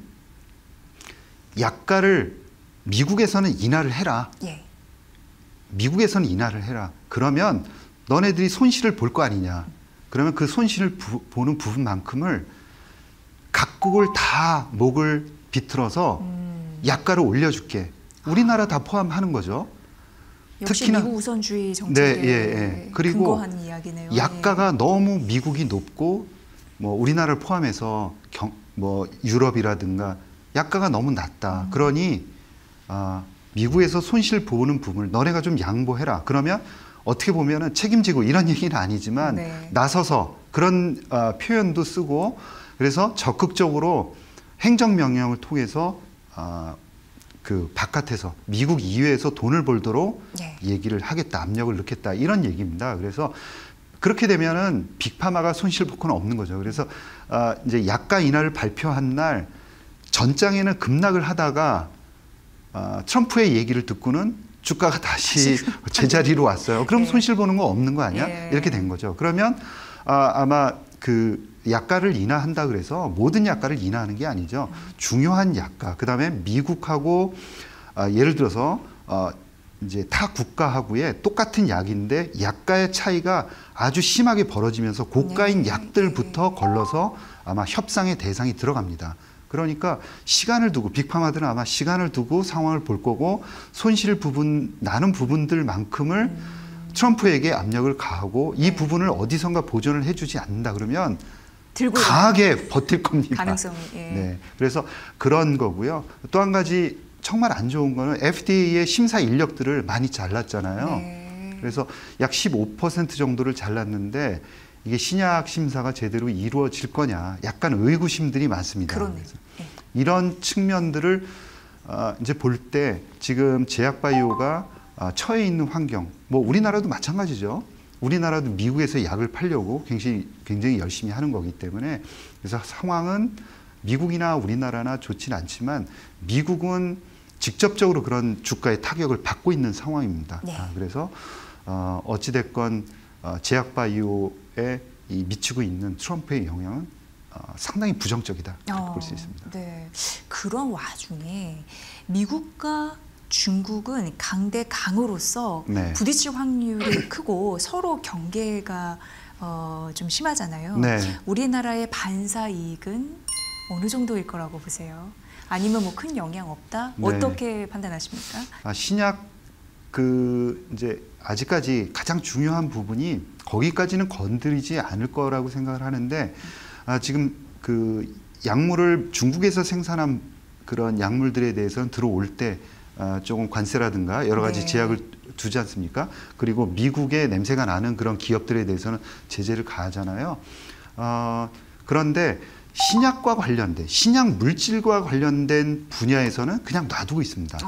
약가를 미국에서는 인하를 해라. 예. 미국에서는 인하를 해라. 그러면 너네들이 손실을 볼 거 아니냐. 그러면 그 손실을 보는 부분만큼을 각국을 다 목을 비틀어서 약가를 올려줄게. 우리나라 다 포함하는 거죠. 역시 특히나 미국 우선주의 정책에 네, 예. 그리고 근거한 이야기네요. 약가가 너무 미국이 높고 뭐 우리나라를 포함해서 뭐 유럽이라든가 약가가 너무 낮다. 그러니 미국에서 손실 보는 부분을 너네가 좀 양보해라. 그러면 어떻게 보면은 책임지고 이런 얘기는 아니지만 나서서 그런 표현도 쓰고 그래서 적극적으로 행정명령을 통해서 그 바깥에서 미국 이외에서 돈을 벌도록 얘기를 하겠다, 압력을 넣겠다 이런 얘기입니다. 그래서 그렇게 되면은 빅파마가 손실 볼 건 없는 거죠. 그래서 이제 약가 인하를 발표한 날 전장에는 급락을 하다가 트럼프의 얘기를 듣고는 주가가 다시 제자리로 왔어요. 그럼 손실 보는 거 없는 거 아니야? 이렇게 된 거죠. 그러면 아마 그 약가를 인하한다 그래서 모든 약가를 인하하는 게 아니죠. 중요한 약가. 그다음에 미국하고 예를 들어서 이제 타 국가하고의 똑같은 약인데 약가의 차이가 아주 심하게 벌어지면서 고가인 약들부터 걸러서 아마 협상의 대상이 들어갑니다. 그러니까 시간을 두고 빅파마들은 아마 시간을 두고 상황을 볼 거고 손실 부분 나는 부분들만큼을 트럼프에게 압력을 가하고 이 부분을 어디선가 보존을 해주지 않는다 그러면 강하게 버틸 겁니다. 가능성이. 네, 그래서 그런 거고요. 또 한 가지 정말 안 좋은 거는 FDA의 심사 인력들을 많이 잘랐잖아요. 그래서 약 15% 정도를 잘랐는데 이게 신약 심사가 제대로 이루어질 거냐 약간 의구심들이 많습니다. 그러네. 이런 측면들을 이제 볼 때 지금 제약바이오가 처해 있는 환경 뭐 우리나라도 마찬가지죠. 우리나라도 미국에서 약을 팔려고 굉장히 열심히 하는 거기 때문에 그래서 상황은 미국이나 우리나라나 좋지는 않지만 미국은 직접적으로 그런 주가의 타격을 받고 있는 상황입니다. 그래서 어찌됐건 제약바이오에 미치고 있는 트럼프의 영향은 상당히 부정적이다 이렇게 볼 수 있습니다. 네. 그런 와중에 미국과 중국은 강대 강으로서 네. 부딪힐 확률이 크고 서로 경계가 좀 심하잖아요. 네. 우리나라의 반사 이익은 어느 정도일 거라고 보세요? 아니면 뭐 큰 영향 없다? 네. 어떻게 판단하십니까? 신약 이제 아직까지 가장 중요한 부분이 거기까지는 건드리지 않을 거라고 생각을 하는데 지금 그 약물을 중국에서 생산한 그런 약물들에 대해서는 들어올 때 조금 관세라든가 여러 가지 네. 제약을 두지 않습니까? 그리고 미국의 냄새가 나는 그런 기업들에 대해서는 제재를 가하잖아요. 그런데 신약과 관련된 신약 물질과 관련된 분야에서는 그냥 놔두고 있습니다.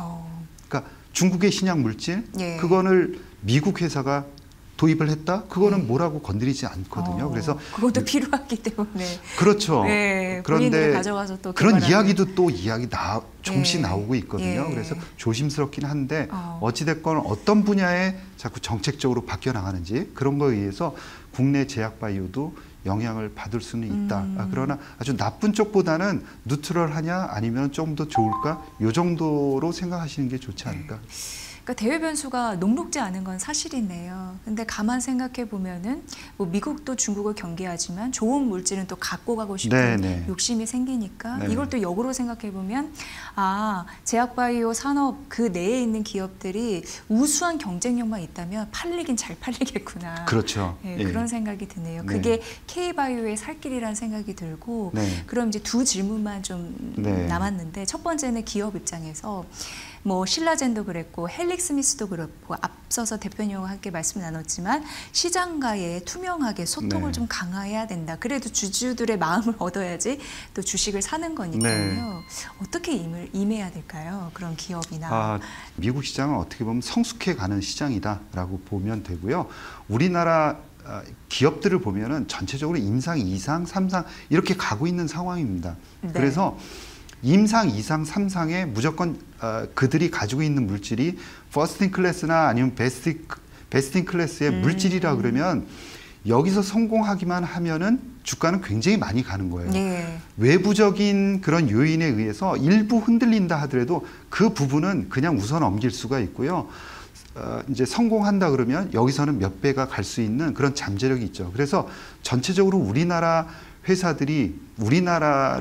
그러니까 중국의 신약 물질 예. 그거를 미국 회사가 도입을 했다? 그거는 뭐라고 건드리지 않거든요. 그래서 그것도 필요하기 때문에 그렇죠. 네, 그런데 가져가서 또 그런 개발하는. 이야기도 또 조금씩 예. 나오고 있거든요. 예. 그래서 조심스럽긴 한데 어찌됐건 어떤 분야에 자꾸 정책적으로 바뀌어 나가는지 그런 거에 의해서 국내 제약바이오도 영향을 받을 수는 있다. 그러나 아주 나쁜 쪽보다는 뉴트럴하냐 아니면 좀 더 좋을까? 이 정도로 생각하시는 게 좋지 않을까? 그러니까 대외 변수가 녹록지 않은 건 사실이네요. 근데 가만 생각해 보면은 뭐 미국도 중국을 경계하지만 좋은 물질은 또 갖고 가고 싶은 네네. 욕심이 생기니까 네. 이걸 또 역으로 생각해 보면 제약바이오 산업 그 내에 있는 기업들이 우수한 경쟁력만 있다면 팔리긴 잘 팔리겠구나. 그렇죠. 네, 예. 그런 생각이 드네요. 네. 그게 K바이오의 살 길이라는 생각이 들고 네. 그럼 이제 두 질문만 좀 네. 남았는데 첫 번째는 기업 입장에서 뭐 신라젠도 그랬고 헬릭스미스도 그렇고 앞서서 대표님과 함께 말씀 나눴지만 시장과의 투명하게 소통을 네. 좀 강화해야 된다. 그래도 주주들의 마음을 얻어야지 또 주식을 사는 거니까요. 네. 어떻게 임해야 될까요? 그런 기업이나. 미국 시장은 어떻게 보면 성숙해 가는 시장이다라고 보면 되고요. 우리나라 기업들을 보면은 전체적으로 임상 2상, 3상 이렇게 가고 있는 상황입니다. 네. 그래서 임상, 2상, 3상에 무조건 그들이 가지고 있는 물질이 퍼스트 인 클래스나 아니면 베스트 인 클래스의 물질이라 그러면 여기서 성공하기만 하면은 주가는 굉장히 많이 가는 거예요. 네. 외부적인 그런 요인에 의해서 일부 흔들린다 하더라도 그 부분은 그냥 웃어 넘길 수가 있고요. 이제 성공한다 그러면 여기서는 몇 배가 갈 수 있는 그런 잠재력이 있죠. 그래서 전체적으로 우리나라 회사들이 우리나라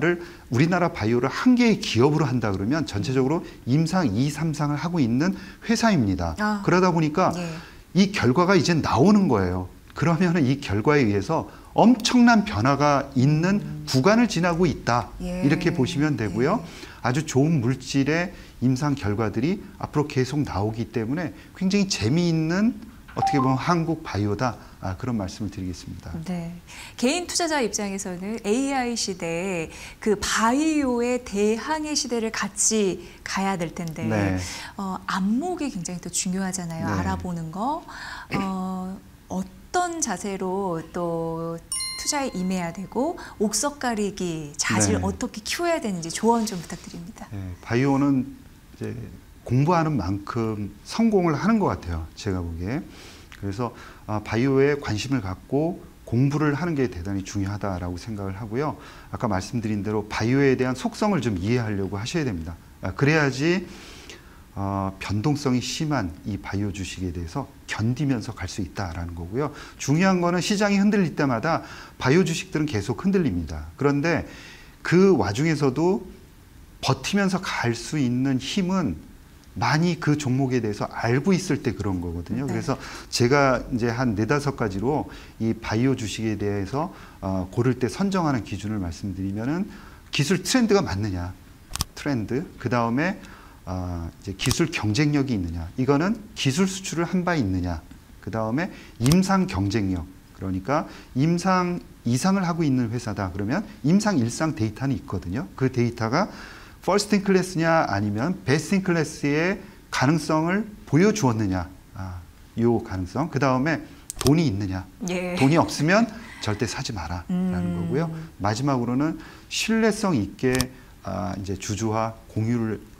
바이오를 한 개의 기업으로 한다 그러면 전체적으로 임상 2, 3상을 하고 있는 회사입니다. 그러다 보니까 예. 이 결과가 이제 나오는 거예요. 그러면 이 결과에 의해서 엄청난 변화가 있는 구간을 지나고 있다. 예. 이렇게 보시면 되고요. 아주 좋은 물질의 임상 결과들이 앞으로 계속 나오기 때문에 굉장히 재미있는 어떻게 보면 한국 바이오다. 그런 말씀을 드리겠습니다. 네. 개인 투자자 입장에서는 AI 시대에 그 바이오의 대항해 시대를 같이 가야 될 텐데 네. 안목이 굉장히 또 중요하잖아요. 네. 알아보는 거. 어떤 자세로 또 투자에 임해야 되고 옥석 가리기 자질 네. 어떻게 키워야 되는지 조언 좀 부탁드립니다. 네, 바이오는 이제 공부하는 만큼 성공을 하는 것 같아요. 제가 보기에. 그래서 바이오에 관심을 갖고 공부를 하는 게 대단히 중요하다라고 생각을 하고요. 아까 말씀드린 대로 바이오에 대한 속성을 좀 이해하려고 하셔야 됩니다. 그래야지 변동성이 심한 이 바이오 주식에 대해서 견디면서 갈 수 있다라는 거고요. 중요한 거는 시장이 흔들릴 때마다 바이오 주식들은 계속 흔들립니다. 그런데 그 와중에서도 버티면서 갈 수 있는 힘은 많이 그 종목에 대해서 알고 있을 때 그런 거거든요. 네. 그래서 제가 이제 한 4-5가지로 이 바이오 주식에 대해서 고를 때 선정하는 기준을 말씀드리면은 기술 트렌드가 맞느냐. 트렌드. 그 다음에 이제 기술 경쟁력이 있느냐. 이거는 기술 수출을 한 바 있느냐. 그 다음에 임상 경쟁력. 그러니까 임상 이상을 하고 있는 회사다. 그러면 임상 1상 데이터는 있거든요. 그 데이터가 퍼스트 인 클래스냐 아니면 베스트 인 클래스의 가능성을 보여주었느냐. 요 가능성. 그 다음에 돈이 있느냐. 예. 돈이 없으면 절대 사지 마라. 라는 거고요. 마지막으로는 신뢰성 있게 이제 주주와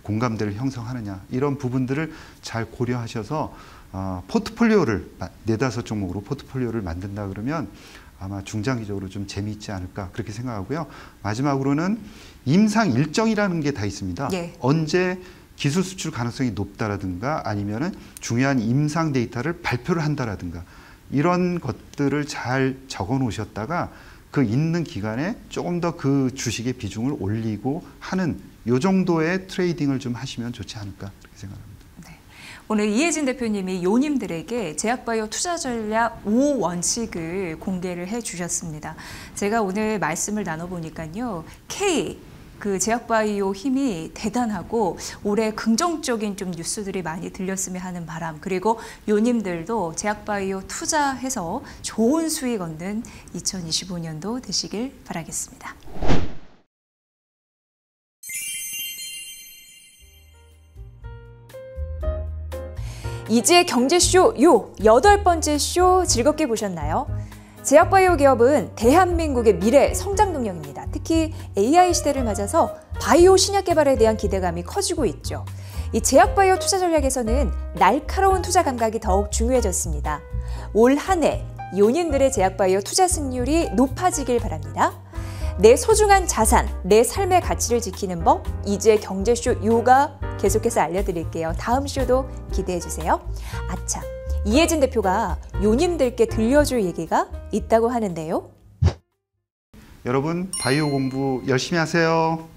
공감대를 형성하느냐. 이런 부분들을 잘 고려하셔서 포트폴리오를 4-5 종목으로 포트폴리오를 만든다 그러면 아마 중장기적으로 좀 재미있지 않을까 그렇게 생각하고요. 마지막으로는 임상 일정이라는 게 다 있습니다. 예. 언제 기술 수출 가능성이 높다라든가 아니면은 중요한 임상 데이터를 발표를 한다라든가 이런 것들을 잘 적어 놓으셨다가 그 있는 기간에 조금 더 그 주식의 비중을 올리고 하는 요 정도의 트레이딩을 좀 하시면 좋지 않을까 그렇게 생각합니다. 오늘 이혜진 대표님이 요님들에게 제약바이오 투자 전략 5원칙을 공개를 해주셨습니다. 제가 오늘 말씀을 나눠보니까요. K, 그 제약바이오 힘이 대단하고 올해 긍정적인 좀 뉴스들이 많이 들렸으면 하는 바람, 그리고 요님들도 제약바이오 투자해서 좋은 수익 얻는 2025년도 되시길 바라겠습니다. 이지의 경제쇼 요 8번째 쇼 즐겁게 보셨나요? 제약바이오 기업은 대한민국의 미래 성장 동력입니다. 특히 AI 시대를 맞아서 바이오 신약 개발에 대한 기대감이 커지고 있죠. 이 제약바이오 투자 전략에서는 날카로운 투자 감각이 더욱 중요해졌습니다. 올 한 해 요님들의 제약바이오 투자 승률이 높아지길 바랍니다. 내 소중한 자산, 내 삶의 가치를 지키는 법, 이지의 경제쇼 요가 계속해서 알려드릴게요. 다음 쇼도 기대해주세요. 아참, 이혜진 대표가 요님들께 들려줄 얘기가 있다고 하는데요. 여러분 바이오 공부 열심히 하세요.